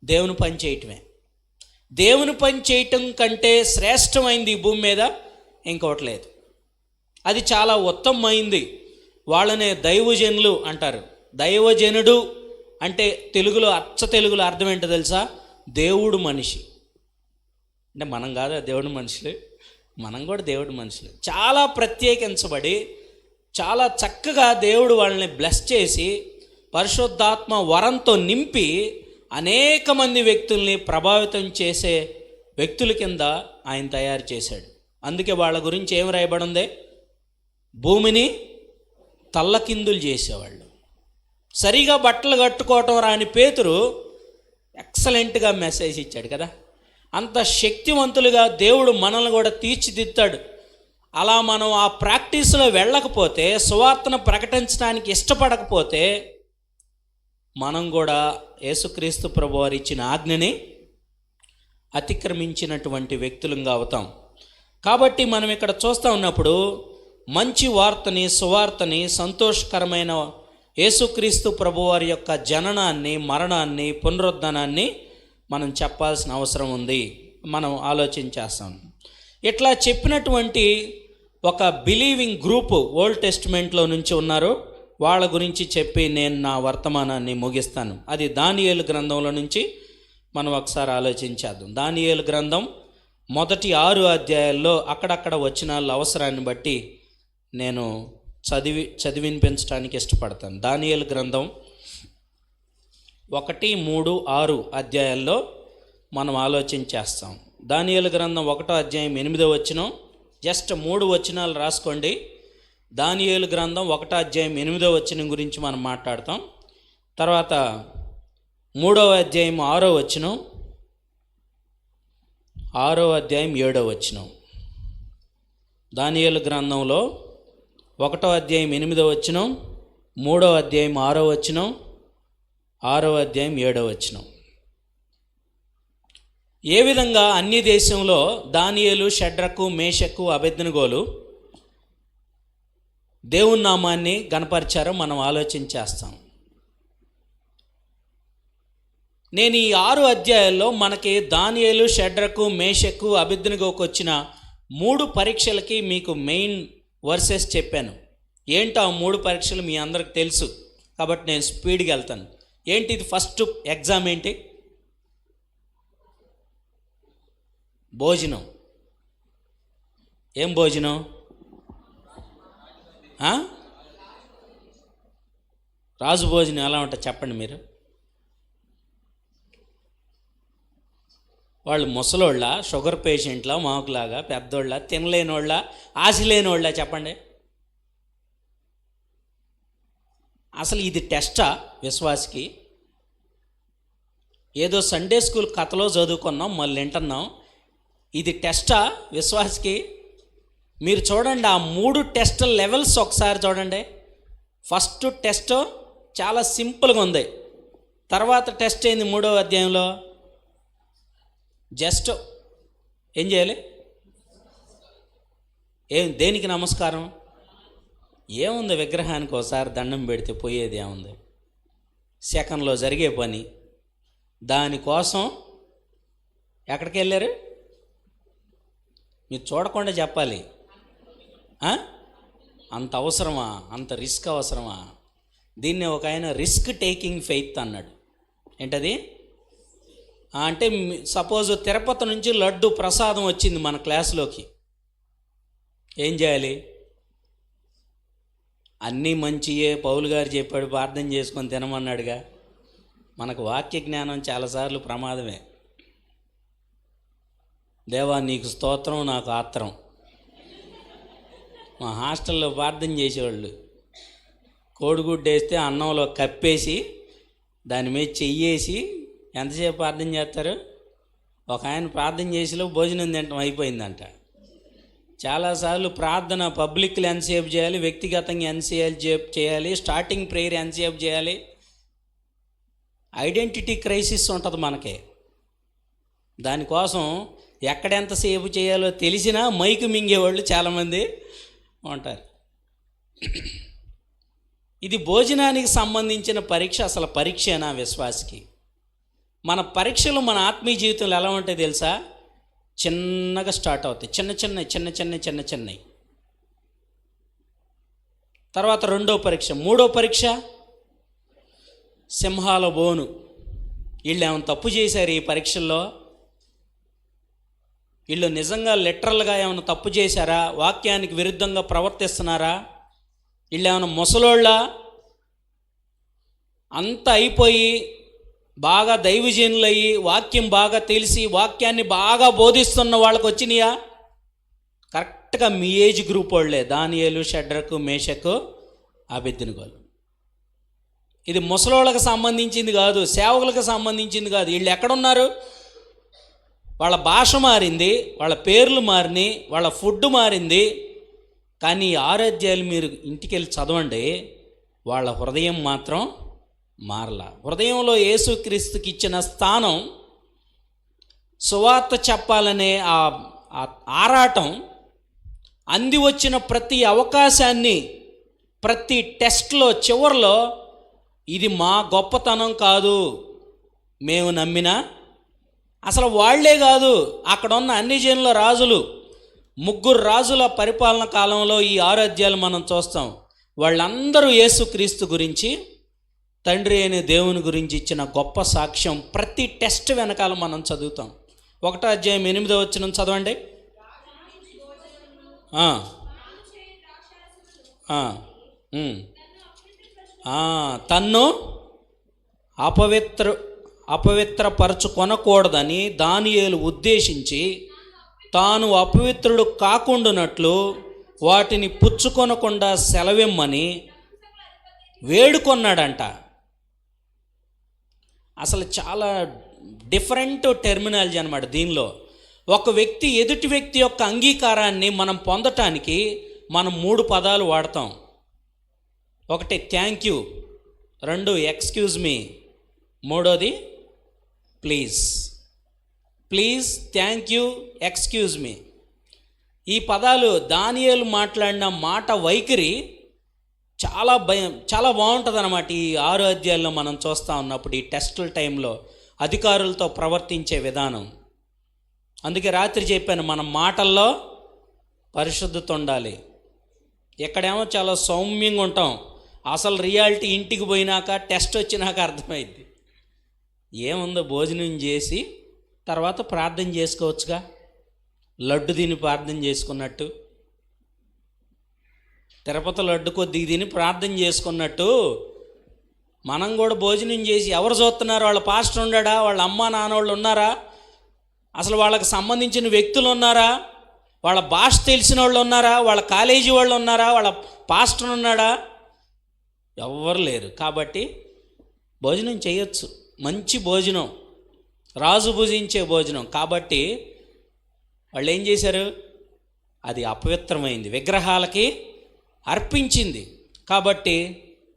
దేవుని పని చేయటమే. దేవుని పని చేయటం కంటే శ్రేష్టమైంది ఈ భూమి మీద ఇంకోటి లేదు. అది చాలా ఉత్తమమైంది. వాళ్ళనే దైవజనులు అంటారు. దైవజనుడు అంటే తెలుగులో, అచ్చ తెలుగులో అర్థం ఏంటో తెలుసా? దేవుడు మనిషి. అంటే మనం కాదా దేవుడు మనుషులు? మనం కూడా దేవుడు మనుషులు. చాలా ప్రత్యేకించబడి చాలా చక్కగా దేవుడు వాళ్ళని బ్లెస్ చేసి పరిశుద్ధాత్మ వరంతో నింపి అనేక మంది వ్యక్తుల్ని ప్రభావితం చేసే వ్యక్తుల కింద ఆయన తయారు చేశాడు. అందుకే వాళ్ళ గురించి ఏం రాయబడింది? భూమిని తల్లకిందులు చేసేవాళ్ళు. సరిగా బట్టలు కట్టుకోవటం రాని పేతురు ఎక్సలెంట్గా మెసేజ్ ఇచ్చాడు కదా. అంత శక్తివంతులుగా దేవుడు మనల్ని కూడా తీర్చిదిద్దాడు. అలా మనం ఆ ప్రాక్టీస్లో వెళ్ళకపోతే, సువార్తను ప్రకటించడానికి ఇష్టపడకపోతే, మనం కూడా యేసుక్రీస్తు ప్రభువారు ఇచ్చిన ఆజ్ఞని అతిక్రమించినటువంటి వ్యక్తులంగా అవుతాం. కాబట్టి మనం ఇక్కడ చూస్తూ ఉన్నప్పుడు మంచి వార్తని, సువార్తని, సంతోషకరమైన యేసుక్రీస్తు ప్రభువారి యొక్క జననాన్ని, మరణాన్ని, పునరుద్ధానాన్ని మనం చెప్పాల్సిన అవసరం ఉంది. మనం ఆలోచించేస్తాం. ఇట్లా చెప్పినటువంటి ఒక బిలీవింగ్ గ్రూపు ఓల్డ్ టెస్టిమెంట్లో నుంచి ఉన్నారు. వాళ్ళ గురించి చెప్పి నేను నా వర్తమానాన్ని ముగిస్తాను. అది దానియేలు గ్రంథంలో నుంచి మనం ఒకసారి ఆలోచించేద్దాం. దానియేలు గ్రంథం మొదటి 6 అధ్యాయాల్లో అక్కడక్కడ వచనాల అవసరాన్ని బట్టి నేను చదివినిపించడానికి ఇష్టపడతాను. దానియేలు గ్రంథం 1, 3, 6 అధ్యాయాల్లో మనం ఆలోచించేస్తాం. దానియేలు గ్రంథం 1వ అధ్యాయం 8వ వచనం, జస్ట్ 3 వచనాలు రాసుకోండి. దానియేలు గ్రంథం 1వ అధ్యాయం 8వ వచనం గురించి మనం మాట్లాడతాం. తర్వాత 3వ అధ్యాయం 6వ వచనం, 6వ అధ్యాయం 7వ వచనం. దానియేలు గ్రంథంలో 1వ అధ్యాయం 8వ వచనం, 3వ అధ్యాయం 6వ వచనం, 6వ అధ్యాయం 7వ వచనం. ఏ విధంగా అన్ని దేశంలో దానియేలు, షడ్రకు, మేషకు, అబేద్నెగోలు దేవుని నామాన్ని గణపరిచారో మనం ఆలోచించేస్తాం. నేను ఈ 6 అధ్యాయాల్లో మనకి దానియేలు, షడ్రకు, మేషకు, అబేద్నెగోకు వచ్చిన 3 పరీక్షలకి మీకు మెయిన్ వర్సెస్ చెప్పాను. ఏంటో ఆ 3 పరీక్షలు మీ అందరికి తెలుసు కాబట్టి నేను స్పీడ్గా వెళ్తాను. ఏంటి ఇది? ఫస్ట్ ఎగ్జామ్ ఏంటి? భోజనం. ఏం భోజనం? రాజు భోజనం ఎలా ఉంటుంది చెప్పండి మీరు. వాళ్ళు ముసలోళ్ళ, షుగర్ పేషెంట్లా, మాకులాగా పెద్దోళ్ళ, తినలేనోళ్ళ, ఆశ లేనోళ్ళ చెప్పండి. అసలు ఇది టెస్టా విశ్వాసికి? ఏదో సండే స్కూల్ కథలో చదువుకున్నాం మళ్ళీ వింటున్నాం. ఇది టెస్టా విశ్వాసికి? మీరు చూడండి ఆ 3 టెస్ట్ లెవెల్స్ ఒకసారి చూడండి. ఫస్ట్ టెస్ట్ చాలా సింపుల్గా ఉంది. తర్వాత టెస్ట్ ఏంది 3వ అధ్యాయంలో? జస్ట్ ఏం చేయాలి? దేనికి నమస్కారం? ఏముంది? విగ్రహానికి ఒకసారి దండం పెడితే పోయేది ఏముంది? సెకండ్లో జరిగే పని. దానికోసం ఎక్కడికి వెళ్ళారు? మీరు చూడకుండా చెప్పాలి. అంత అవసరమా? అంత రిస్క్ అవసరమా? దీన్ని ఒక ఆయన రిస్క్ టేకింగ్ ఫెయిత్ అన్నాడు. ఏంటది? అంటే సపోజ్ తిరుపతి నుంచి లడ్డు ప్రసాదం వచ్చింది మన క్లాసులోకి, ఏం చేయాలి? అన్నీ మంచియే, పౌలు గారు చెప్పాడు ప్రార్థన చేసుకొని తినమన్నాడుగా. మనకు వాక్య జ్ఞానం చాలాసార్లు ప్రమాదమే. దేవా నీకు స్తోత్రం, నాకు ఆత్రం. మా హాస్టల్లో ప్రార్థన చేసేవాళ్ళు కోడిగుడ్డు వేస్తే అన్నంలో కప్పేసి దాని మీద చెయ్యేసి ఎంతసేపు ప్రార్థన చేస్తారు? ఒక ఆయన ప్రార్థన చేసేలో భోజనం తినటం అయిపోయిందంట. చాలాసార్లు ప్రార్థన పబ్లిక్లో ఎంతసేపు చేయాలి, వ్యక్తిగతంగా ఎంతసేపు చేయాలి, స్టార్టింగ్ ప్రేయర్ ఎంతసేపు చేయాలి? ఐడెంటిటీ క్రైసిస్ ఉంటుంది మనకి. దానికోసం ఎక్కడెంతసేపు చేయాలో తెలిసినా మైకు మింగేవాళ్ళు చాలామంది ఉంటారు. ఇది భోజనానికి సంబంధించిన పరీక్ష. అసలు పరీక్షనా విశ్వాసికి? మన పరీక్షలు మన ఆత్మీయ జీవితంలో ఎలా ఉంటాయి తెలుసా? చిన్నగా స్టార్ట్ అవుతాయి, చిన్న చిన్నవి. తర్వాత 2వ పరీక్ష, 3వ పరీక్ష సింహాల బోను. వీళ్ళు ఏమైనా తప్పు చేశారు ఈ పరీక్షల్లో? వీళ్ళు నిజంగా లిటరల్గా ఏమైనా తప్పు చేశారా? వాక్యానికి విరుద్ధంగా ప్రవర్తిస్తున్నారా? వీళ్ళు ఏమైనా ముసలోళ్ళ? అంతా అయిపోయి బాగా దైవజనులయ్యి వాక్యం బాగా తెలిసి వాక్యాన్ని బాగా బోధిస్తున్న వాళ్ళకి వచ్చినాయా? కరెక్ట్గా మీ ఏజ్ గ్రూప్ వాళ్ళే, దానియేలు, షడ్రకు, మేషకు, అబేద్నెగోలు. ఇది ముసలోళ్ళకి సంబంధించింది కాదు, సేవకులకు సంబంధించింది కాదు. వీళ్ళు ఎక్కడున్నారు? వాళ్ళ భాష మారింది, వాళ్ళ పేర్లు మారినాయి, వాళ్ళ ఫుడ్ మారింది. కానీ 6 అధ్యాయాలు మీరు ఇంటికి వెళ్ళి చదవండి, వాళ్ళ హృదయం మాత్రం మారలా. హృదయంలో యేసుక్రీస్తుకి ఇచ్చిన స్థానం, సువార్త చెప్పాలనే ఆ ఆరాటం, అంది వచ్చిన ప్రతి అవకాశాన్ని, ప్రతి టెస్ట్లో చివరిలో ఇది మా గొప్పతనం కాదు, మేము నమ్మిన, అసలు వాళ్లే కాదు అక్కడ ఉన్న అన్ని జనుల రాజులు, 3 రాజుల పరిపాలన కాలంలో ఈ 6 అధ్యాయాలు మనం చూస్తాం. వాళ్ళందరూ యేసుక్రీస్తు గురించి, తండ్రి అయిన దేవుని గురించి ఇచ్చిన గొప్ప సాక్ష్యం ప్రతి టెస్ట్ వెనకాల మనం చదువుతాం. 1వ అధ్యాయం 8వ వచనం చదవండి. తన్ను అపవిత్రపరచుకొనకూడదని దానియేలు ఉద్దేశించి తాను అపవిత్రుడు కాకుండానట్లు వాటిని పుచ్చుకొనకుండా సెలవిమ్మని వేడుకొన్నాడంట. అసలు చాలా డిఫరెంట్ టెర్మినాలజీ అన్నమాట దీనిలో. ఒక వ్యక్తి ఎదుటి వ్యక్తి యొక్క అంగీకారాన్ని మనం పొందటానికి మనం 3 పదాలు వాడతాం. 1 thank you, 2 excuse me, 3 please. Please, thank you, excuse me. ఈ పదాలు దానియేలు మాట్లాడిన మాట వైఖరి చాలా బాగుంటుంది అన్నమాట. ఈ 6 అధ్యాయాల్లో మనం చూస్తూ ఉన్నప్పుడు ఈ టెస్టుల టైంలో అధికారులతో ప్రవర్తించే విధానం. అందుకే రాత్రి చెప్పాను, మన మాటల్లో పరిశుద్ధత ఉండాలి. ఎక్కడేమో చాలా సౌమ్యంగా ఉంటాం, అసలు రియాలిటీ ఇంటికి పోయినాక టెస్ట్ వచ్చినాక అర్థమైంది. ఏముందో భోజనం చేసి తర్వాత ప్రార్థన చేసుకోవచ్చుగా, లడ్డు తిని ప్రార్థన చేసుకున్నట్టు, తిరుపతి లడ్డు కొద్దిగా తిని ప్రార్థన చేసుకున్నట్టు మనం కూడా భోజనం చేసి ఎవరు చూస్తున్నారు? వాళ్ళ పాస్టర్ ఉన్నాడా? వాళ్ళ అమ్మ నాన్నోళ్ళు ఉన్నారా? అసలు వాళ్ళకి సంబంధించిన వ్యక్తులు ఉన్నారా? వాళ్ళ భాష తెలిసిన వాళ్ళు ఉన్నారా? వాళ్ళ కాలేజీ వాళ్ళు ఉన్నారా? వాళ్ళ పాస్టర్ ఉన్నాడా? ఎవ్వరు లేరు. కాబట్టి భోజనం చేయొచ్చు, మంచి భోజనం, రాజు భుజించే భోజనం. కాబట్టి వాళ్ళు ఏం చేశారు? అది అపవిత్రమైంది, విగ్రహాలకి అర్పించింది. కాబట్టి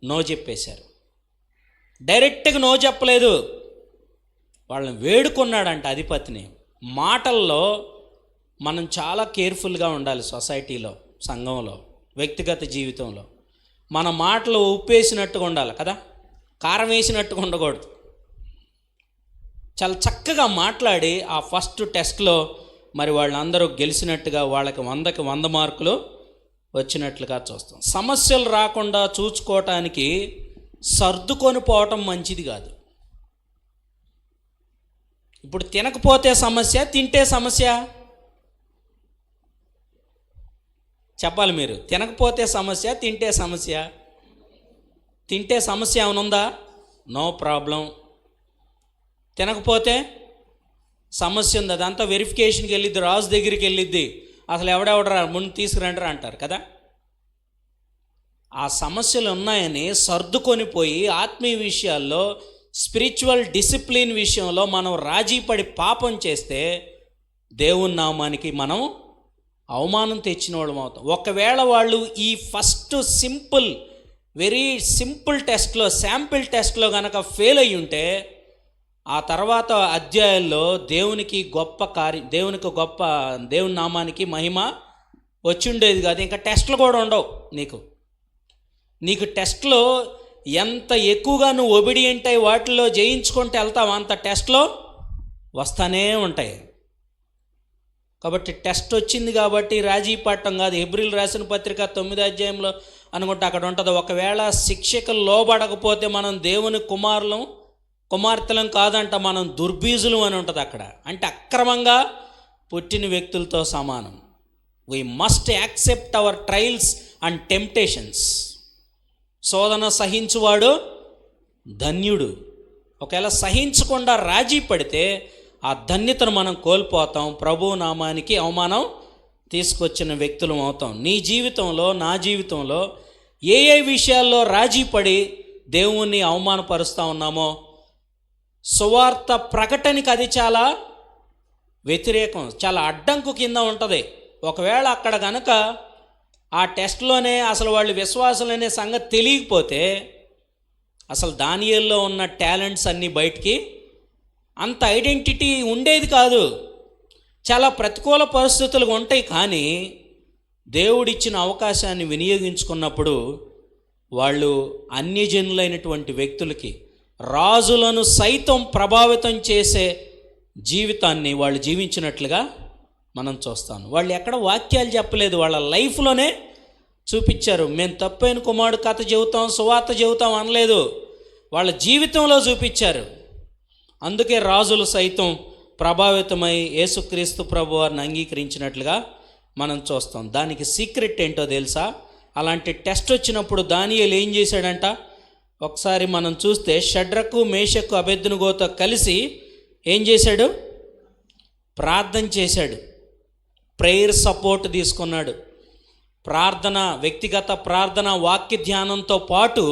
నో చెప్పేశారు. డైరెక్ట్గా నో చెప్పలేదు, వాళ్ళని వేడుకున్నాడంట అధిపతిని. మాటల్లో మనం చాలా కేర్ఫుల్గా ఉండాలి. సొసైటీలో, సంఘంలో, వ్యక్తిగత జీవితంలో మన మాటలు ఉప్పేసినట్టుగా ఉండాలి కదా, కారం వేసినట్టుగా ఉండకూడదు. చాలా చక్కగా మాట్లాడి ఆ ఫస్ట్ టెస్ట్లో మరి వాళ్ళందరూ గెలిచినట్టుగా, వాళ్ళకి 100కి 100 మార్కులు వచ్చినట్లుగా చూస్తాం. సమస్యలు రాకుండా చూసుకోవటానికి సర్దుకొని పోవటం మంచిది కాదు. ఇప్పుడు తినకపోతే సమస్య, తింటే సమస్య? చెప్పాలి మీరు. తినకపోతే సమస్య, తింటే సమస్య? తింటే సమస్య ఏమనుందా? No problem. తినకపోతే సమస్య ఉంది, అదంతా వెరిఫికేషన్కి వెళ్ళిద్ది, రాజు దగ్గరికి వెళ్ళిద్ది. అసలు ఎవడెవడరా ముందు తీసుకురంటారా అంటారు కదా. ఆ సమస్యలు ఉన్నాయని సర్దుకొని పోయి ఆత్మీయ విషయాల్లో, స్పిరిచువల్ డిసిప్లిన్ విషయంలో మనం రాజీ పడి పాపం చేస్తే దేవుని నామానికి మనం అవమానం తెచ్చిన వాళ్ళం అవుతాం. ఒకవేళ వాళ్ళు ఈ ఫస్ట్ వెరీ సింపుల్ టెస్ట్లో, శాంపిల్ టెస్ట్లో కనుక ఫెయిల్ అయ్యి ఉంటే ఆ తర్వాత అధ్యాయాల్లో దేవునికి దేవుని నామానికి మహిమ వచ్చి ఉండేది కాదు. ఇంకా టెస్టులు కూడా ఉండవు. నీకు టెస్ట్లో ఎంత ఎక్కువగా నువ్వు ఒబిడియంట్ అయి వాటిల్లో జయించుకుంటూ వెళ్తావు, అంత టెస్ట్లో వస్తానే ఉంటాయి. కాబట్టి టెస్ట్ వచ్చింది కాబట్టి రాజీ పట్టం కాదు. హెబ్రీలు రాసిన పత్రిక 9వ అధ్యాయంలో అనుకుంటే అక్కడ ఉంటుంది, ఒకవేళ శిక్షకు లోబడకపోతే మనం దేవుని కుమార్తెలం కాదంట, మనం దుర్బీజులు అని ఉంటుంది అక్కడ. అంటే అక్రమంగా పుట్టిన వ్యక్తులతో సమానం. We must accept our trials and temptations. శోధన సహించువాడు ధన్యుడు. ఒకవేళ సహించకుండా రాజీ పడితే ఆ ధన్యతను మనం కోల్పోతాం, ప్రభువు నామానికి అవమానం తీసుకొచ్చిన వ్యక్తులం అవుతాం. నీ జీవితంలో, నా జీవితంలో ఏ ఏ విషయాల్లో రాజీ పడి దేవుణ్ణి అవమానపరుస్తూ ఉన్నామో సువార్త ప్రకటనకి అది చాలా వ్యతిరేకం, చాలా అడ్డంకు కింద ఉంటుంది. ఒకవేళ అక్కడ కనుక ఆ టెస్ట్లోనే అసలు వాళ్ళు విశ్వాసులనే సంగతి తెలియకపోతే అసలు దానియేల్లో ఉన్న టాలెంట్స్ అన్నీ బయటికి, అంత ఐడెంటిటీ ఉండేది కాదు. చాలా ప్రతికూల పరిస్థితులు ఉంటాయి, కానీ దేవుడిచ్చిన అవకాశాన్ని వినియోగించుకున్నప్పుడు వాళ్ళు అన్యజనులైనటువంటి వ్యక్తులకి, రాజులను సైతం ప్రభావితం చేసే జీవితాన్ని వాళ్ళు జీవించినట్లుగా మనం చూస్తాం. వాళ్ళు ఎక్కడ వాక్యాలు చెప్పలేదు, వాళ్ళ లైఫ్లోనే చూపించారు. మేము తప్పైన కుమారుడు కథ చెబుతాం, సువార్త చెబుతాం అనలేదు, వాళ్ళ జీవితంలో చూపించారు. అందుకే రాజులు సైతం ప్రభావితమై యేసుక్రీస్తు ప్రభు వారిని అంగీకరించినట్లుగా మనం చూస్తాం. దానికి సీక్రెట్ ఏంటో తెలుసా? అలాంటి టెస్ట్ వచ్చినప్పుడు దానియేలు ఏం చేశాడంట? ఒకసారి మనం చూస్తే షడ్రకు, మేషకు, అబేద్నెగోతో కలిసి ఏం చేశాడు? ప్రార్థన చేశాడు, ప్రేయర్ సపోర్ట్ తీసుకున్నాడు. ప్రార్థన, వ్యక్తిగత ప్రార్థన, వాక్య ధ్యానంతో పాటు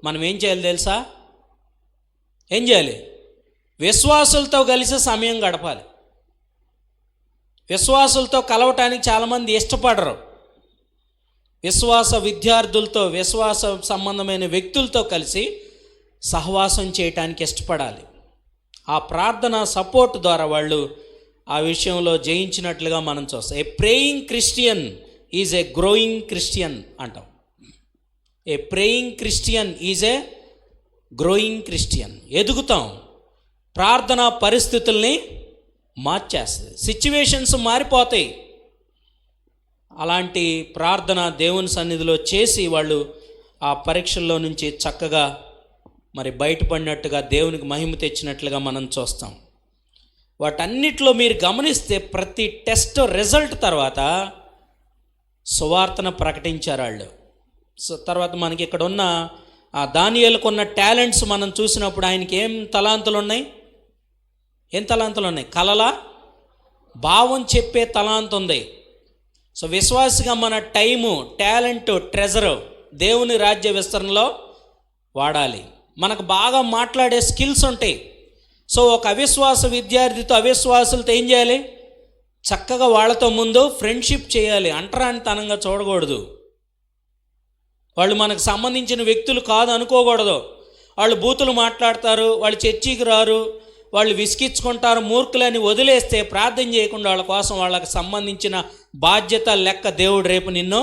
మనం ఏం చేయాలి తెలుసా? ఏం చేయాలి? విశ్వాసులతో కలిసి సమయం గడపాలి. విశ్వాసులతో కలవటానికి చాలామంది ఇష్టపడరు. విశ్వాస విద్యార్థులతో, విశ్వాస సంబంధమైన వ్యక్తులతో కలిసి సహవాసం చేయటానికి ఇష్టపడాలి. ఆ ప్రార్థన సపోర్ట్ ద్వారా వాళ్ళు ఆ విషయంలో జయించినట్లుగా మనం చూస్తాం. A praying Christian is a growing Christian అంటాం. A praying Christian is a growing Christian. ఎదుగుతాం. ప్రార్థన పరిస్థితుల్ని మార్చేస్తుంది, సిచ్యువేషన్స్ మారిపోతాయి. అలాంటి ప్రార్థన దేవుని సన్నిధిలో చేసి వాళ్ళు ఆ పరీక్షల్లో నుంచి చక్కగా మరి బయటపడినట్టుగా, దేవునికి మహిమ తెచ్చినట్లుగా మనం చూస్తాం. వాటన్నిటిలో మీరు గమనిస్తే ప్రతి టెస్ట్ రిజల్ట్ తర్వాత సువార్తను ప్రకటించారు వాళ్ళు. తర్వాత మనకి ఇక్కడ ఉన్న ఆ దానియేలుకు ఉన్న టాలెంట్స్ మనం చూసినప్పుడు ఆయనకి ఏం తలాంతులు ఉన్నాయి? కలల భావం చెప్పే తలాంతు ఉంది. సో విశ్వాసిగా మన టైము, టాలెంట్, ట్రెజరు దేవుని రాజ్య విస్తరణలో వాడాలి. మనకు బాగా మాట్లాడే స్కిల్స్ ఉంటాయి. సో ఒక అవిశ్వాస విద్యార్థితో, అవిశ్వాసులతో ఏం చేయాలి? చక్కగా వాళ్ళతో ముందు ఫ్రెండ్షిప్ చేయాలి. అంటరానితనంగా చూడకూడదు. వాళ్ళు మనకు సంబంధించిన వ్యక్తులు కాదు అనుకోకూడదు. వాళ్ళు బూతులు మాట్లాడతారు, వాళ్ళు చర్చికి రారు, వాళ్ళు విసిగించుకుంటారు, మూర్ఖులని వదిలేస్తే ప్రార్థన చేయకుండా వాళ్ళ కోసం వాళ్ళకి సంబంధించిన బాధ్యత, లెక్క దేవుడు రేపు నిన్ను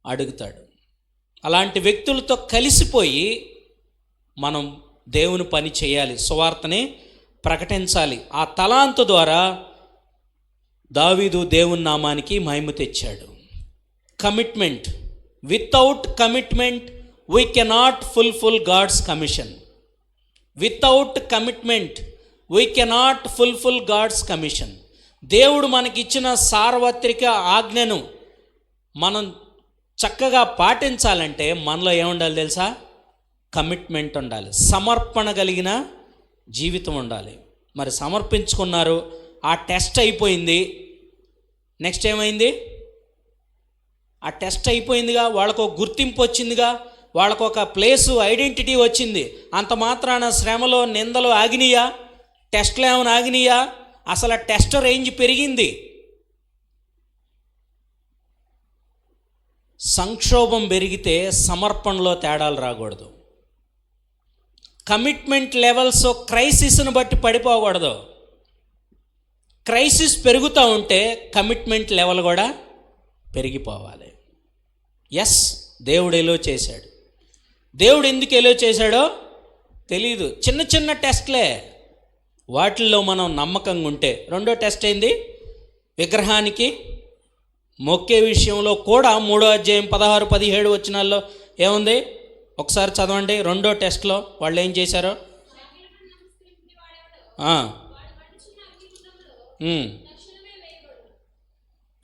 అడుగుతాడు. అలాంటి వ్యక్తులతో కలిసిపోయి మనం దేవుని పని చేయాలి, సువార్తని ప్రకటించాలి. ఆ తలాంతు ద్వారా దావీదు దేవుని నామానికి మహిమ తెచ్చాడు. Commitment. Without commitment we cannot fulfil God's commission. Without commitment we cannot fulfil God's commission. దేవుడు మనకిచ్చిన సార్వత్రిక ఆజ్ఞను మనం చక్కగా పాటించాలంటే మనలో ఏముండాలి తెలుసా? కమిట్మెంట్ ఉండాలి, సమర్పణ కలిగిన జీవితం ఉండాలి. మరి సమర్పించుకున్నారు, ఆ టెస్ట్ అయిపోయింది. నెక్స్ట్ ఏమైంది? ఆ టెస్ట్ అయిపోయిందిగా, వాళ్ళకు ఒక గుర్తింపు వచ్చిందిగా, వాళ్ళకు ఒక ప్లేసు, ఐడెంటిటీ వచ్చింది. అంత మాత్రాన శ్రమలో, నిందలు ఆగినాయా? టెస్ట్లు ఏమైనా ఆగినాయా? అసలు టెస్ట్ రేంజ్ పెరిగింది. సంక్షోభం పెరిగితే సమర్పణలో తేడాలు రాకూడదు. కమిట్మెంట్ లెవెల్స్ క్రైసిస్ను బట్టి పడిపోకూడదు. క్రైసిస్ పెరుగుతూ ఉంటే కమిట్మెంట్ లెవెల్ కూడా పెరిగిపోవాలి. ఎస్, దేవుడు ఎలో చేశాడు. దేవుడు ఎందుకు ఎలో చేశాడో తెలీదు. చిన్న చిన్న టెస్ట్లే, వాటిల్లో మనం నమ్మకంగా ఉంటే. రెండో టెస్ట్ ఏంది? విగ్రహానికి మొక్కే విషయంలో కూడా 3వ అధ్యాయం 16-17 వచనాల్లో ఏముంది? ఒకసారి చదవండి. రెండో టెస్ట్లో వాళ్ళు ఏం చేశారో.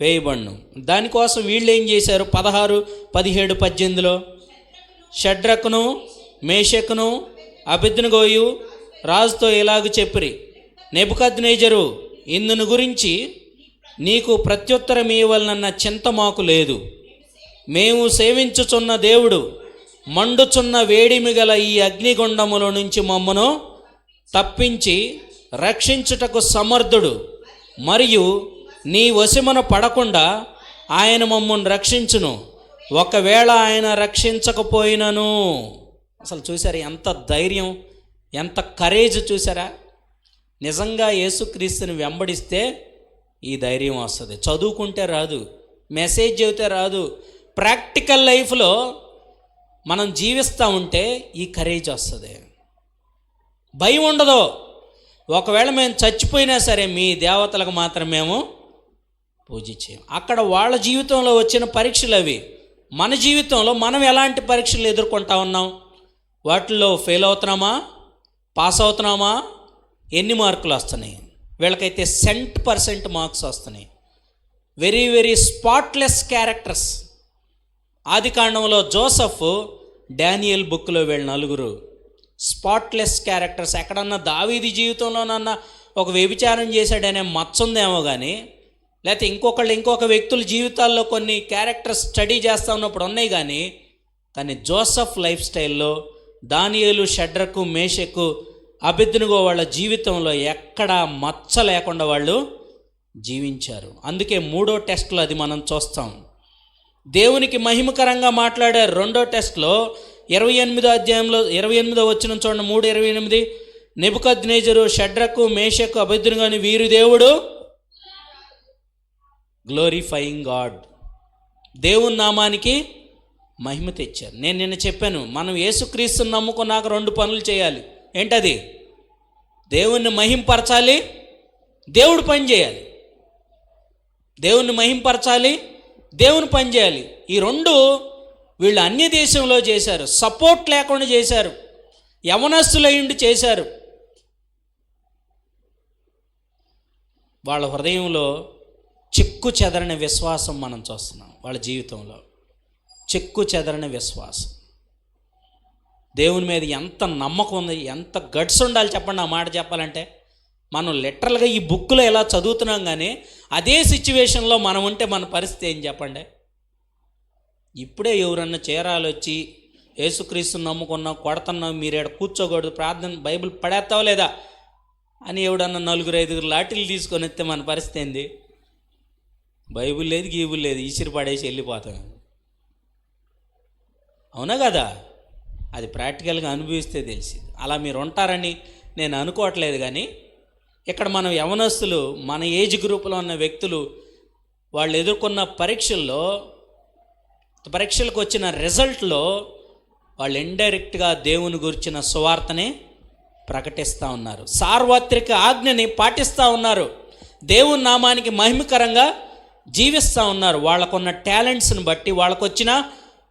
వేయబడును. దానికోసం వీళ్ళు ఏం చేశారు? 16, 17, 18లో షడ్రకును, మేషకును, అబేద్నెగోయు రాజుతో ఇలాగ చెప్పిరి, నెబుకద్నెజరు, ఇందును గురించి నీకు ప్రత్యుత్తరం ఇవ్వాలన్న చింత మాకు లేదు. మేము సేవించుచున్న దేవుడు మండుచున్న వేడిమి గల ఈ అగ్నిగుండముల నుంచి మమ్మను తప్పించి రక్షించుటకు సమర్థుడు. మరియు నీ వశమున పడకుండా ఆయన మమ్మల్ని రక్షించును, ఒకవేళ ఆయన రక్షించకపోయినను. అసలు చూసారా ఎంత ధైర్యం, ఎంత కరేజ్ చూసారా? నిజంగా యేసుక్రీస్తుని వెంబడిస్తే ఈ ధైర్యం వస్తుంది. చదువుకుంటే రాదు, మెసేజ్ చెబితే రాదు. ప్రాక్టికల్ లైఫ్లో మనం జీవిస్తూ ఉంటే ఈ కరేజ్ వస్తుంది. భయం ఉండదు. ఒకవేళ మేము చచ్చిపోయినా సరే మీ దేవతలకు మాత్రం మేము పూజ చేయం. అక్కడ వాళ్ళ జీవితంలో వచ్చిన పరీక్షలు అవి. మన జీవితంలో మనం ఎలాంటి పరీక్షలు ఎదుర్కొంటా ఉన్నాం? వాటిల్లో ఫెయిల్ అవుతున్నామా, పాస్ అవుతున్నామా, ఎన్ని మార్కులు వస్తున్నాయి? వీళ్ళకైతే 100% మార్క్స్ వస్తున్నాయి. Very very spotless characters. ఆదికాండంలో జోసెఫ్, డానియల్ బుక్లో వీళ్ళ నలుగురు స్పాట్లెస్ క్యారెక్టర్స్. ఎక్కడన్నా దావీదు జీవితంలోనన్నా ఒక వ్యభిచారం చేశాడనే మచ్చ ఉందేమో కానీ, లేకపోతే ఇంకొక వ్యక్తుల జీవితాల్లో కొన్ని క్యారెక్టర్స్ స్టడీ చేస్తూ ఉన్నప్పుడు ఉన్నాయి కానీ జోసెఫ్ లైఫ్ స్టైల్లో దానియేలు, షడ్రకు, మేషకు, అబెద్నెగో వాళ్ళ జీవితంలో ఎక్కడా మచ్చ లేకుండా వాళ్ళు జీవించారు. అందుకే 3వ టెస్ట్లో అది మనం చూస్తాం. దేవునికి మహిమకరంగా మాట్లాడారు. 2వ టెస్ట్లో 28వ అధ్యాయంలో 28వ వచనం చూడండి. 3:28 నెబుకద్నెజరు, షడ్రకు, మేషకు, అబెద్నెగోని వీరు దేవుడు గ్లోరిఫైయింగ్ గాడ్, దేవుని నామానికి మహిమ తెచ్చారు. నేను నిన్న చెప్పాను, మనం యేసుక్రీస్తుని నమ్ముకున్నాక 2 పనులు చేయాలి. ఏంటది? దేవుణ్ణి మహింపరచాలి, దేవుడు పని చేయాలి. దేవుణ్ణి మహింపరచాలి, దేవుని పని చేయాలి. ఈ 2 వీళ్ళు అన్య దేశంలో చేశారు. సపోర్ట్ లేకుండా చేశారు. యవనస్తులయ్యుండి చేశారు. వాళ్ళ హృదయంలో చెక్కు చెదరని విశ్వాసం మనం చూస్తున్నాం. వాళ్ళ జీవితంలో చెక్కు చెదరని విశ్వాసం. దేవుని మీద ఎంత నమ్మకం ఉంది, ఎంత గట్స్ ఉండాలి చెప్పండి. ఆ మాట చెప్పాలంటే మనం లిటరల్గా ఈ బుక్లో ఎలా చదువుతున్నాం కానీ అదే సిచ్యువేషన్లో మనం ఉంటే మన పరిస్థితి ఏం చెప్పండి. ఇప్పుడే ఎవరన్నా చీరాలు వచ్చి యేసుక్రీస్తుని నమ్ముకున్నాం, కొడుతున్నాం, మీరు ఇక్కడ కూర్చోకూడదు, ప్రార్థన బైబిల్ పడేస్తావా లేదా అని ఎవడన్నా 4-5 లాఠీలు తీసుకొని వస్తే మన పరిస్థితి ఏంది? బైబిల్ లేదు, గీబుల్ లేదు, ఈసిరి పడేసి వెళ్ళిపోతాం. అవునా కదా? అది ప్రాక్టికల్గా అనుభవిస్తే తెలిసింది. అలా మీరు ఉంటారని నేను అనుకోవట్లేదు. కానీ ఇక్కడ మనం యవనస్తులు, మన ఏజ్ గ్రూప్లో ఉన్న వ్యక్తులు, వాళ్ళు ఎదుర్కొన్న పరీక్షలకు వచ్చిన రిజల్ట్లో వాళ్ళు ఇండైరెక్ట్గా దేవుని గురించిన సువార్తని ప్రకటిస్తూ ఉన్నారు. సార్వత్రిక ఆజ్ఞని పాటిస్తూ ఉన్నారు. దేవుని నామానికి మహిమకరంగా జీవిస్తూ ఉన్నారు. వాళ్ళకున్న టాలెంట్స్ని బట్టి, వాళ్ళకు వచ్చిన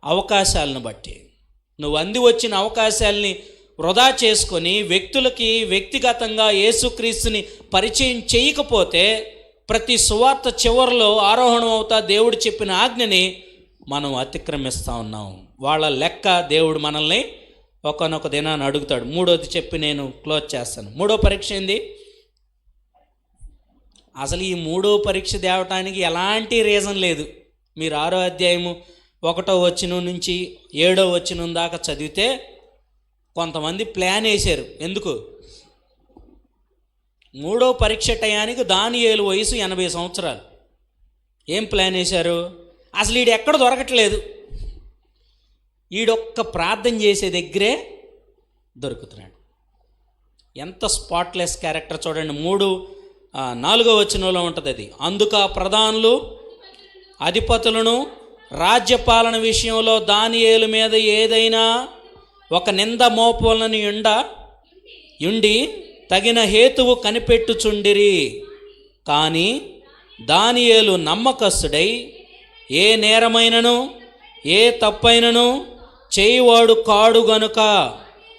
అవకాశాలను బట్టి. నువ్వు అంది వచ్చిన అవకాశాలని వృధా చేసుకొని వ్యక్తులకి వ్యక్తిగతంగా యేసుక్రీస్తుని పరిచయం చేయకపోతే ప్రతి సువార్త చివరిలో ఆరోహణం అవుతా దేవుడు చెప్పిన ఆజ్ఞని మనం అతిక్రమిస్తూ ఉన్నాం. వాళ్ళ లెక్క దేవుడు మనల్ని ఒకనొక దినాన్ని అడుగుతాడు. 3వది చెప్పి నేను క్లోజ్ చేస్తాను. 3వ పరీక్ష ఏంది? అసలు ఈ 3వ పరీక్ష తేవటానికి ఎలాంటి రీజన్ లేదు. మీరు 6వ అధ్యాయము 1వ వచనం నుంచి 7వ వచనం దాకా చదివితే కొంతమంది ప్లాన్ వేశారు. ఎందుకు? 3వ పరీక్ష టయానికి దానియేలు వయసు 80 సంవత్సరాలు. ఏం ప్లాన్ వేశారు? అసలు వీడు ఎక్కడ దొరకట్లేదు, ఈడొక్క ప్రార్థన చేసే దగ్గరే దొరుకుతున్నాడు. ఎంత స్పాట్లెస్ క్యారెక్టర్ చూడండి. 4వ వచనంలో ఉంటుంది అది. అందుక ప్రధానులు, అధిపతులను రాజ్యపాలన విషయంలో దానియేలు మీద ఏదైనా ఒక నింద మోపాలని ఉండి తగిన హేతువు కనిపెట్టుచుండిరి. కానీ దానియేలు నమ్మకస్తుడై ఏ నేరమైనను ఏ తప్పైనను చేయువాడు కాడు గనుక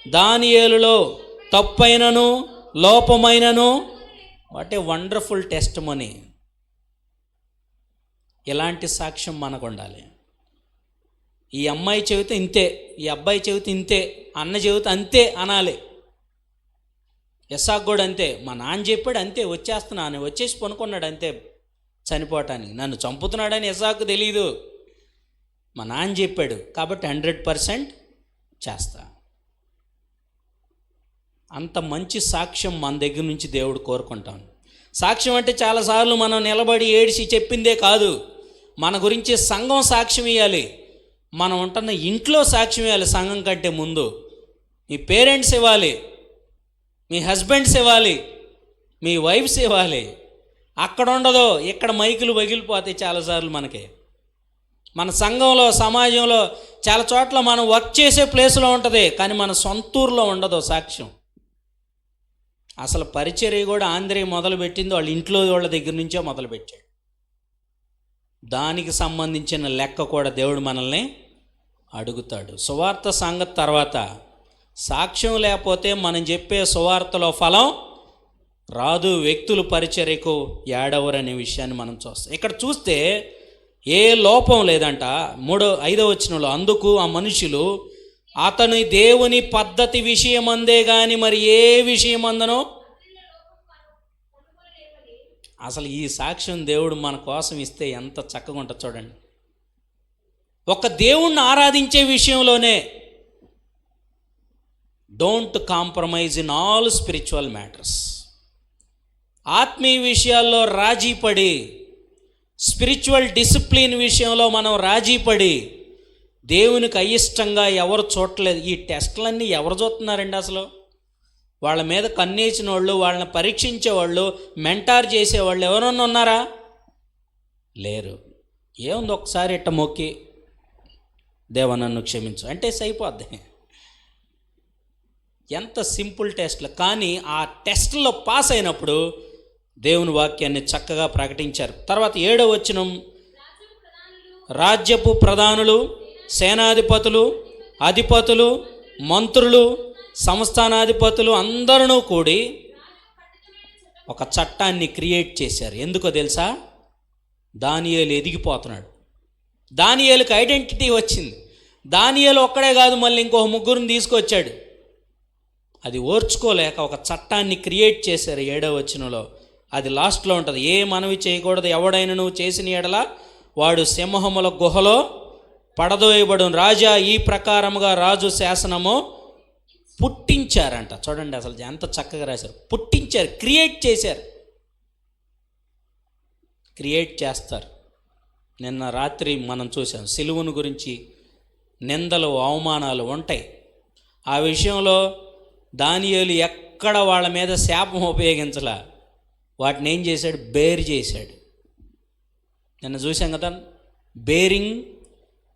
దానియేలులో తప్పైనను లోపమైనను. What a wonderful testimony. ఇలాంటి సాక్ష్యం మనకు ఉండాలి. ఈ అమ్మాయి చెబితే ఇంతే, ఈ అబ్బాయి చెబితే ఇంతే, అన్న చెబితే అంతే అనాలి. ఇస్సాకు కూడా అంతే, మా నాన్న చెప్పాడు అంతే, వచ్చేస్తున్నాను, వచ్చేసి పనుకున్నాడు అంతే చనిపోవటానికి. నన్ను చంపుతున్నాడని ఇస్సాకు తెలియదు, మా నాన్న చెప్పాడు కాబట్టి 100% చేస్తా. అంత మంచి సాక్ష్యం మన దగ్గర నుంచి దేవుడు కోరుకుంటాను. సాక్ష్యం అంటే చాలాసార్లు మనం నిలబడి ఏడిసి చెప్పిందే కాదు, మన గురించి సంఘం సాక్ష్యం ఇవ్వాలి, మనం ఉంటున్న ఇంట్లో సాక్ష్యం ఇవ్వాలి. సంఘం కంటే ముందు మీ పేరెంట్స్ ఇవ్వాలి, మీ హస్బెండ్స్ ఇవ్వాలి, మీ వైఫ్స్ ఇవ్వాలి. అక్కడ ఉండదు, ఇక్కడ మైకులు పగిలిపోతాయి చాలాసార్లు మనకి. మన సంఘంలో, సమాజంలో చాలా చోట్ల మనం వర్క్ చేసే ప్లేస్లో ఉంటుంది, కానీ మన సొంతూరులో ఉండదు సాక్ష్యం. అసలు పరిచర్య కూడా ఆంధ్రే మొదలుపెట్టింది వాళ్ళ ఇంట్లో వాళ్ళ దగ్గర నుంచే మొదలుపెట్టాడు. దానికి సంబంధించిన లెక్క కూడా దేవుడు మనల్ని అడుగుతాడు. సువార్త సంగతి తర్వాత, సాక్ష్యం లేకపోతే మనం చెప్పే సువార్తలో ఫలం రాదు, వ్యక్తులు పరిచర్యకు ఏడవరనే విషయాన్ని మనం చూస్తాం. ఇక్కడ చూస్తే ఏ లోపం లేదంట. 5వ వచనంలో, అందుకు ఆ మనుషులు అతని దేవుని పద్ధతి విషయమందే కానీ మరి ఏ విషయమందనో. అసలు ఈ సాక్ష్యం దేవుడు మన కోసం ఇస్తే ఎంత చక్కగా ఉంటుంది చూడండి. ఒక దేవుణ్ణి ఆరాధించే విషయంలోనే, don't compromise in all spiritual matters. ఆత్మీయ విషయాల్లో రాజీ పడి, స్పిరిచువల్ డిసిప్లిన్ విషయంలో మనం రాజీ పడి, దేవునికి అయిష్టంగా ఎవరు చూడలేదు. ఈ టెస్టులన్నీ ఎవరు చూస్తున్నారండి? అసలు వాళ్ళ మీద కన్నేసిన వాళ్ళు, వాళ్ళని పరీక్షించేవాళ్ళు, మెంటార్ చేసేవాళ్ళు ఎవరన్నా ఉన్నారా? లేరు. ఏముంది, ఒకసారి ఇట్ట మొక్కి దేవా నన్ను క్షమించు అంటే సరిపోద్ది. ఎంత సింపుల్ టెస్ట్లు. కానీ ఆ టెస్ట్లో పాస్ అయినప్పుడు దేవుని వాక్యాన్ని చక్కగా ప్రకటించారు. తర్వాత 7వ వచనం, రాజ్యపు ప్రధానులు, సేనాధిపతులు, అధిపతులు, మంత్రులు, సంస్థానాధిపతులు అందరూ కూడి ఒక చట్టాన్ని క్రియేట్ చేశారు. ఎందుకో తెలుసా? దానియేలు ఎదిగిపోతున్నాడు. దానియేలుకి ఐడెంటిటీ వచ్చింది. దానియేలు ఒక్కడే కాదు, మళ్ళీ ఇంకో 3 తీసుకొచ్చాడు. అది ఓర్చుకోలేక ఒక చట్టాన్ని క్రియేట్ చేశారు. 7వ వచనంలో అది లాస్ట్లో ఉంటుంది. ఏ మనవి చేయకూడదు, ఎవడైనా నువ్వు చేసిన ఎడల వాడు సింహముల గుహలో పడదోయబడును. రాజా ఈ ప్రకారముగా రాజు శాసనము పుట్టించారంట. చూడండి అసలు ఎంత చక్కగా రాశారు. పుట్టించారు, క్రియేట్ చేశారు. క్రియేట్ చేస్తారు. నిన్న రాత్రి మనం చూసాం, సిలువను గురించి నిందలు, అవమానాలు ఉంటాయి. ఆ విషయంలో దానియేలు ఎక్కడ వాళ్ళ మీద శాపం ఉపయోగించలా, వాటిని ఏం చేశాడు? బేర్ చేశాడు. నిన్న చూసాం కదా, బేరింగ్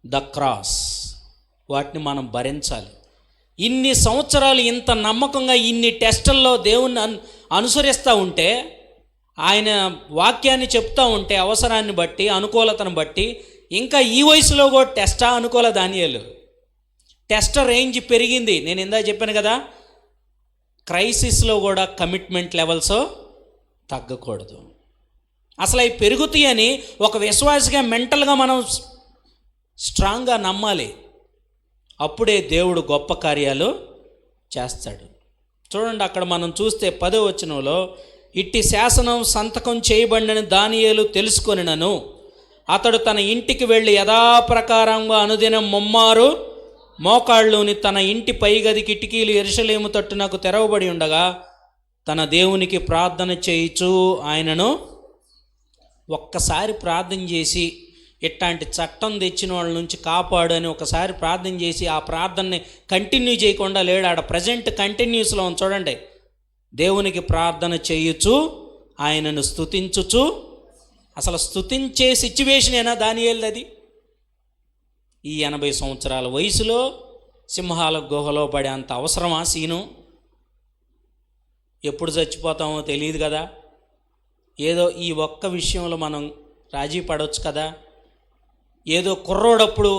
ద క్రాస్. వాటిని మనం భరించాలి. ఇన్ని సంవత్సరాలు ఇంత నమ్మకంగా ఇన్ని టెస్టుల్లో దేవుణ్ణి అనుసరిస్తూ ఉంటే, ఆయన వాక్యాన్ని చెప్తూ ఉంటే, అవసరాన్ని బట్టి, అనుకూలతను బట్టి, ఇంకా ఈ వయసులో కూడా టెస్టా అనుకోలే దానియేలు. టెస్ట్ రేంజ్ పెరిగింది. నేను ఇందాక చెప్పాను కదా, క్రైసిస్లో కూడా కమిట్మెంట్ లెవెల్స్ తగ్గకూడదు. అసలు అవి పెరుగుతాయని ఒక విశ్వాసిగా మెంటల్గా మనం స్ట్రాంగ్గా నమ్మాలి. అప్పుడే దేవుడు గొప్ప కార్యాలు చేస్తాడు. చూడండి అక్కడ మనం చూస్తే 10వ వచనంలో, ఇట్టి శాసనం సంతకం చేయబడినని దానియేలు తెలుసుకొనినను అతడు తన ఇంటికి వెళ్ళి యథాప్రకారంగా అనుదినం ముమ్మారు మోకాళ్ళుని తన ఇంటి పైగది కిటికీలు యెరూషలేము తట్టునకు తెరవబడి ఉండగా తన దేవునికి ప్రార్థన చేయుచు ఆయనను. ఒక్కసారి ప్రార్థన చేసి, ఇట్లాంటి చట్టం తెచ్చిన వాళ్ళ నుంచి కాపాడు అని ఒకసారి ప్రార్థన చేసి ఆ ప్రార్థనని కంటిన్యూ చేయకుండా లేడు. ఆడ ప్రజెంట్ కంటిన్యూస్లో చూడండి. దేవునికి ప్రార్థన చేయుచు ఆయనను స్తుతించుచు. అసలు స్తుతించే సిచ్యువేషన్ ఏనా దానియేలుది? అది ఈ 80 సంవత్సరాల వయసులో సింహాల గుహలో పడే అంత అవసరమా సీను? ఎప్పుడు చచ్చిపోతామో తెలియదు కదా. ఏదో ఈ ఒక్క విషయంలో మనం రాజీ పడవచ్చు కదా. ఏదో కుర్రోడప్పుడు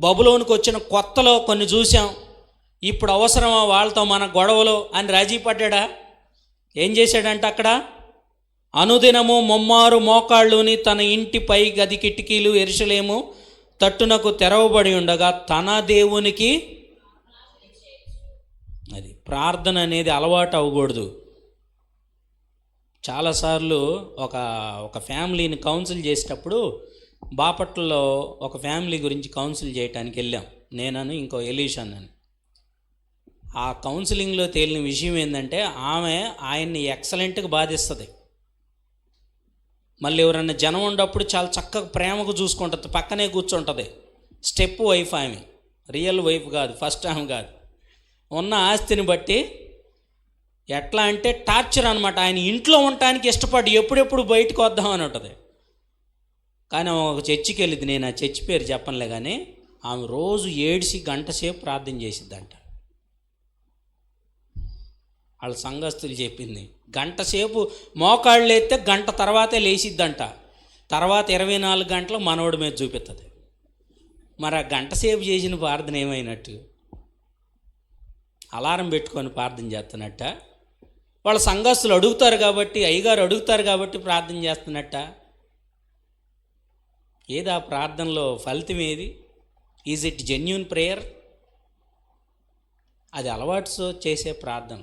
బబులోనికి వచ్చిన కొత్తలో కొన్ని చూసాం, ఇప్పుడు అవసరమా వాళ్ళతో మన గొడవలు అని రాజీ పడ్డా? ఏం చేశాడంటే అక్కడ అనుదినము ముమ్మారు మోకాళ్ళుని తన ఇంటి పై గది కిటికీలు యెరూషలేము తట్టునకు తెరవబడి ఉండగా తన దేవునికి. అది ప్రార్థన అనేది అలవాటు అవ్వకూడదు. చాలాసార్లు ఒక ఒక ఫ్యామిలీని కౌన్సిల్ చేసేటప్పుడు బాపట్లలో ఒక ఫ్యామిలీ గురించి కౌన్సిల్ చేయడానికి వెళ్ళాం, నేనను ఇంకో ఎలీషాన్ అని. ఆ కౌన్సిలింగ్లో తేలిన విషయం ఏంటంటే ఆమె ఆయన్ని ఎక్సలెంట్గా బాధిస్తుంది. మళ్ళీ ఎవరన్నా జనం ఉన్నప్పుడు చాలా చక్కగా ప్రేమగా చూసుకుంటుంది, పక్కనే కూర్చుంటుంది. స్టెప్ వైఫ్ ఆమె, రియల్ వైఫ్ కాదు, ఫస్ట్ ఆమె కాదు. ఉన్న ఆస్తిని బట్టి ఎట్లా అంటే టార్చర్ అనమాట. ఆయన ఇంట్లో ఉండటానికి ఇష్టపడి ఎప్పుడెప్పుడు బయటకు వద్దామని ఉంటుంది. కానీ ఒక చర్చికి వెళ్ళింది, నేను ఆ చర్చి పేరు చెప్పనులే, కానీ ఆమె రోజు ఏడిసి గంట సేపు ప్రార్థన చేసిద్దంట. వాళ్ళ సంఘస్థులు చెప్పింది, గంట సేపు మోకాళ్ళు ఎత్తే గంట తర్వాతే లేచిద్దంట. తర్వాత 24 గంటలు మనవడి మీద చూపిస్తుంది. మరి ఆ గంట సేపు చేసిన ప్రార్థన ఏమైనట్టు? అలారం పెట్టుకొని ప్రార్థన చేస్తున్నట్ట? వాళ్ళ సంఘస్థులు అడుగుతారు కాబట్టి, అయ్యగారు అడుగుతారు కాబట్టి ప్రార్థన చేస్తున్నట్ట? ఏది ఆ ప్రార్థనలో ఫలితం ఏది? Is it genuine prayer? అది అలవాటుతో చేసే ప్రార్థన.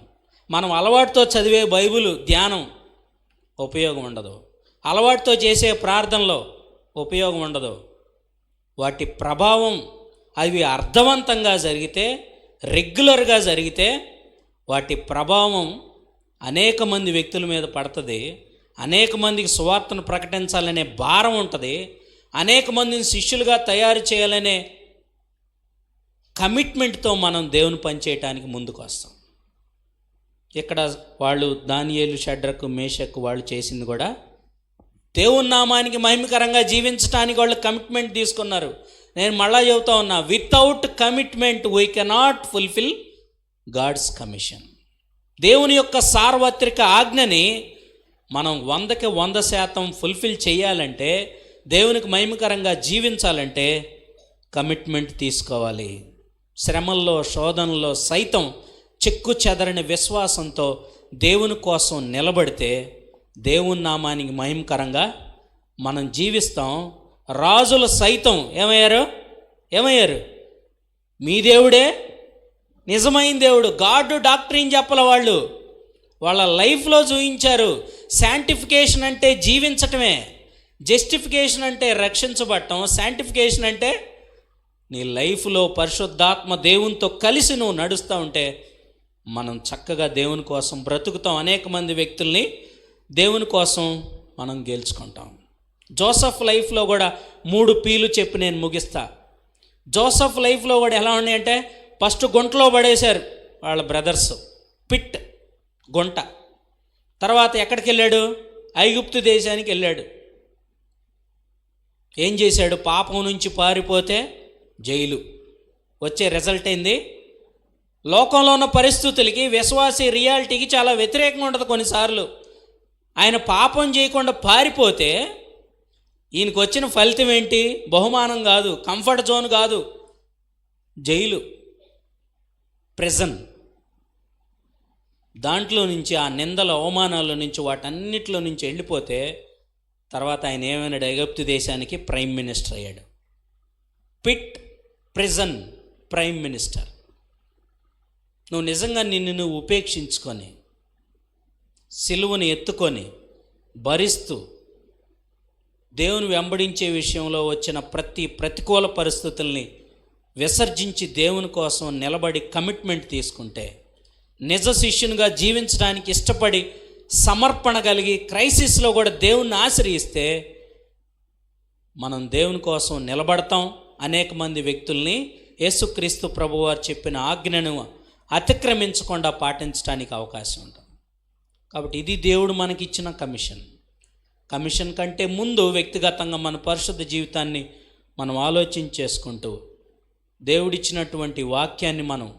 మనం అలవాటుతో చదివే బైబిల్ ధ్యానం ఉపయోగం ఉండదు, అలవాటుతో చేసే ప్రార్థనలో ఉపయోగం ఉండదు. వాటి ప్రభావం అవి అర్థవంతంగా జరిగితే, రెగ్యులర్గా జరిగితే వాటి ప్రభావం అనేక మంది వ్యక్తుల మీద పడుతుంది. అనేక మందికి సువార్తను ప్రకటించాలనే భారం ఉంటుంది. అనేక మందిని శిష్యులుగా తయారు చేయాలనే కమిట్మెంట్తో మనం దేవుని పని చేయటానికి ముందుకు వస్తాం. ఇక్కడ వాళ్ళు దానియేలు, షడ్రకు, మేషకు వాళ్ళు చేసింది కూడా దేవుని నామానికి మహిమకరంగా జీవించడానికి వాళ్ళు కమిట్మెంట్ తీసుకున్నారు. నేను మళ్ళా చెబుతా ఉన్నా, without commitment we cannot fulfil God's commission. దేవుని యొక్క సార్వత్రిక ఆజ్ఞని మనం 100కి 100% ఫుల్ఫిల్ చేయాలంటే, దేవునికి మహిమకరంగా జీవించాలంటే కమిట్మెంట్ తీసుకోవాలి. శ్రమల్లో, శోధనలో సైతం చెక్కు చెదరని విశ్వాసంతో దేవుని కోసం నిలబడితే దేవుని నామానికి మహిమకరంగా మనం జీవిస్తాం. రాజులు సైతం ఏమయ్యారు? మీ దేవుడే నిజమైన దేవుడు, గాడ్ డాక్టరీని చెప్పల వాళ్ళు వాళ్ళ లైఫ్లో చూపించారు. శాంటిఫికేషన్ అంటే జీవించటమే, జస్టిఫికేషన్ అంటే రక్షించబడటం, శాంటిఫికేషన్ అంటే నీ లైఫ్లో పరిశుద్ధాత్మ దేవునితో కలిసి నువ్వు నడుస్తూ ఉంటే మనం చక్కగా దేవుని కోసం బ్రతుకుతాం. అనేక మంది వ్యక్తుల్ని దేవుని కోసం మనం గెలుచుకుంటాం. జోసఫ్ లైఫ్లో కూడా 3 P'లు చెప్పి నేను ముగిస్తా. జోసఫ్ లైఫ్లో కూడా ఎలా ఉన్నాయంటే, ఫస్ట్ గుంటలో పడేశారు వాళ్ళ బ్రదర్స్, పిట్ గుంట. తర్వాత ఎక్కడికి వెళ్ళాడు? ఐగుప్తు దేశానికి వెళ్ళాడు. ఏం చేశాడు? పాపం నుంచి పారిపోతే జైలు. వచ్చే రిజల్ట్ ఏంది? లోకంలో ఉన్న పరిస్థితులకి, విశ్వాసీ రియాలిటీకి చాలా వ్యతిరేకంగా ఉంటుంది కొన్నిసార్లు. ఆయన పాపం చేయకుండా పారిపోతే ఈయనకు వచ్చిన ఫలితం ఏంటి? బహుమానం కాదు, కంఫర్ట్ జోన్ కాదు, జైలు, ప్రిజన్. దాంట్లో నుంచి, ఆ నిందల అవమానాల నుంచి, వాటన్నిటిలో నుంచి వెళ్ళిపోతే తర్వాత ఆయన ఏమైనాడు? ఐగుప్తు దేశానికి ప్రైమ్ మినిస్టర్ అయ్యాడు. Pit, prison, prime minister. నువ్వు నిజంగా నిన్ను ఉపేక్షించుకొని, సిలువను ఎత్తుకొని భరిస్తూ దేవుని వెంబడించే విషయంలో వచ్చిన ప్రతికూల పరిస్థితుల్ని విసర్జించి దేవుని కోసం నిలబడి కమిట్మెంట్ తీసుకుంటే, నిజ శిష్యునిగా జీవించడానికి ఇష్టపడి సమర్పణ కలిగి క్రైసిస్లో కూడా దేవుణ్ణి ఆశ్రయిస్తే మనం దేవుని కోసం నిలబడతాం. అనేక మంది వ్యక్తుల్ని యేసుక్రీస్తు ప్రభువారు చెప్పిన ఆజ్ఞను అతిక్రమించకుండా పాటించడానికి అవకాశం ఉంటుంది. కాబట్టి ఇది దేవుడు మనకిచ్చిన కమిషన్. కమిషన్ కంటే ముందు వ్యక్తిగతంగా మన పరిశుద్ధ జీవితాన్ని మనం ఆలోచించేసుకుంటూ దేవుడిచ్చినటువంటి వాక్యాన్ని మనం,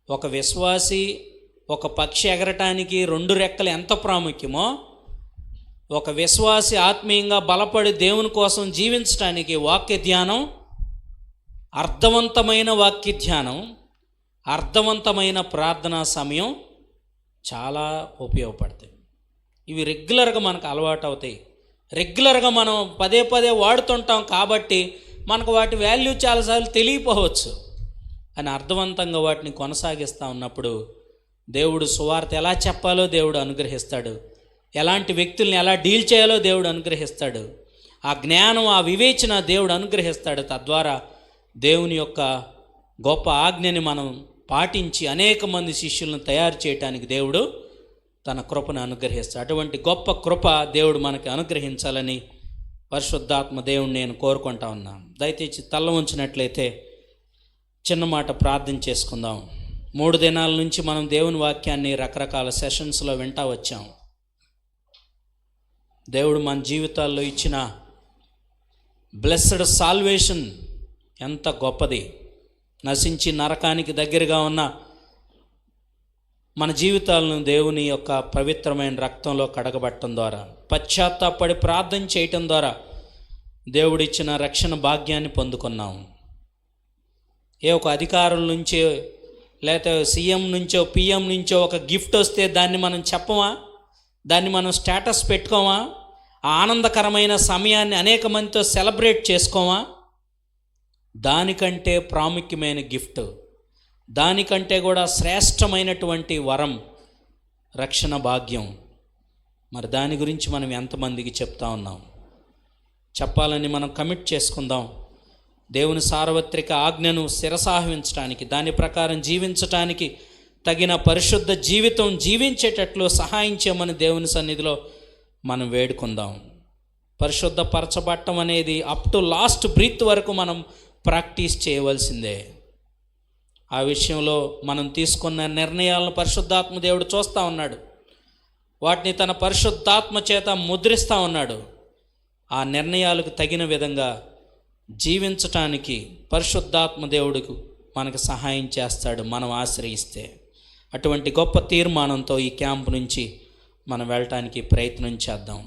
ఒక విశ్వాసి ఒక పక్షి ఎగరటానికి 2 రెక్కలు ఎంత ప్రాముఖ్యమో, ఒక విశ్వాసి ఆత్మీయంగా బలపడి దేవుని కోసం జీవించడానికి వాక్య ధ్యానం, అర్థవంతమైన వాక్య ధ్యానం, అర్థవంతమైన ప్రార్థనా సమయం చాలా ఉపయోగపడతాయి. ఇవి రెగ్యులర్గా మనకు అలవాటు అవుతాయి. రెగ్యులర్గా మనం పదే వాడుతుంటాం కాబట్టి మనకు వాటి వాల్యూ చాలాసార్లు తెలియపోవచ్చు. అని అర్థవంతంగా వాటిని కొనసాగిస్తూ ఉన్నప్పుడు దేవుడు సువార్త ఎలా చెప్పాలో దేవుడు అనుగ్రహిస్తాడు. ఎలాంటి వ్యక్తుల్ని ఎలా డీల్ చేయాలో దేవుడు అనుగ్రహిస్తాడు. ఆ జ్ఞానం, ఆ వివేచన దేవుడు అనుగ్రహిస్తాడు. తద్వారా దేవుని యొక్క గొప్ప ఆజ్ఞని మనం పాటించి అనేక మంది శిష్యులను తయారు చేయడానికి దేవుడు తన కృపను అనుగ్రహిస్తాడు. అటువంటి గొప్ప కృప దేవుడు మనకి అనుగ్రహించాలని పరిశుద్ధాత్మ దేవుడిని నేను కోరుకుంటా ఉన్నాను. దయచేసి తల్ల ఉంచినట్లయితే చిన్న మాట ప్రార్థన చేసుకుందాం. 3 దినాల నుంచి మనం దేవుని వాక్యాన్ని రకరకాల సెషన్స్లో వింటా వచ్చాం. దేవుడు మన జీవితాల్లో ఇచ్చిన బ్లెస్డ్ సాల్వేషన్ ఎంత గొప్పది. నశించి నరకానికి దగ్గరగా ఉన్న మన జీవితాలను దేవుని యొక్క పవిత్రమైన రక్తంలో కడగబట్టడం ద్వారా, పశ్చాత్తాపడి ప్రార్థన చేయటం ద్వారా దేవుడిచ్చిన రక్షణ భాగ్యాన్ని పొందుకున్నాం. ఒక అధికారుల నుంచో లేకపోతే సీఎం నుంచో పిఎం నుంచో ఒక గిఫ్ట్ వస్తే దాన్ని మనం చెప్పమా? దాన్ని మనం స్టేటస్ పెట్టుకోమా? ఆ ఆనందకరమైన సమయాన్ని అనేక మందితో సెలబ్రేట్ చేసుకోమా? దానికంటే ప్రాముఖ్యమైన గిఫ్ట్, దానికంటే కూడా శ్రేష్టమైనటువంటి వరం రక్షణ భాగ్యం. మరి దాని గురించి మనం ఎంతమందికి చెప్తా ఉన్నాం? చెప్పాలని మనం కమిట్ చేసుకుందాం. దేవుని సార్వత్రిక ఆజ్ఞను శిరసాహించడానికి, దాని ప్రకారం జీవించటానికి తగిన పరిశుద్ధ జీవితం జీవించేటట్లు సహాయం చేయమని దేవుని సన్నిధిలో మనం వేడుకుందాం. పరిశుద్ధపరచబట్టం అనేది అప్ టు లాస్ట్ బ్రీత్ వరకు మనం ప్రాక్టీస్ చేయవలసిందే. ఆ విషయంలో మనం తీసుకున్న నిర్ణయాలను పరిశుద్ధాత్మ దేవుడు చూస్తూ ఉన్నాడు. వాటిని తన పరిశుద్ధాత్మ చేత ముద్రిస్తూ ఉన్నాడు. ఆ నిర్ణయాలకు తగిన విధంగా జీవించటానికి పరిశుద్ధాత్మ దేవుడికి మనకు సహాయం చేస్తాడు, మనం ఆశ్రయిస్తే. అటువంటి గొప్ప తీర్మానంతో ఈ క్యాంప్ నుంచి మనం వెళ్ళటానికి ప్రయత్నం చేద్దాం.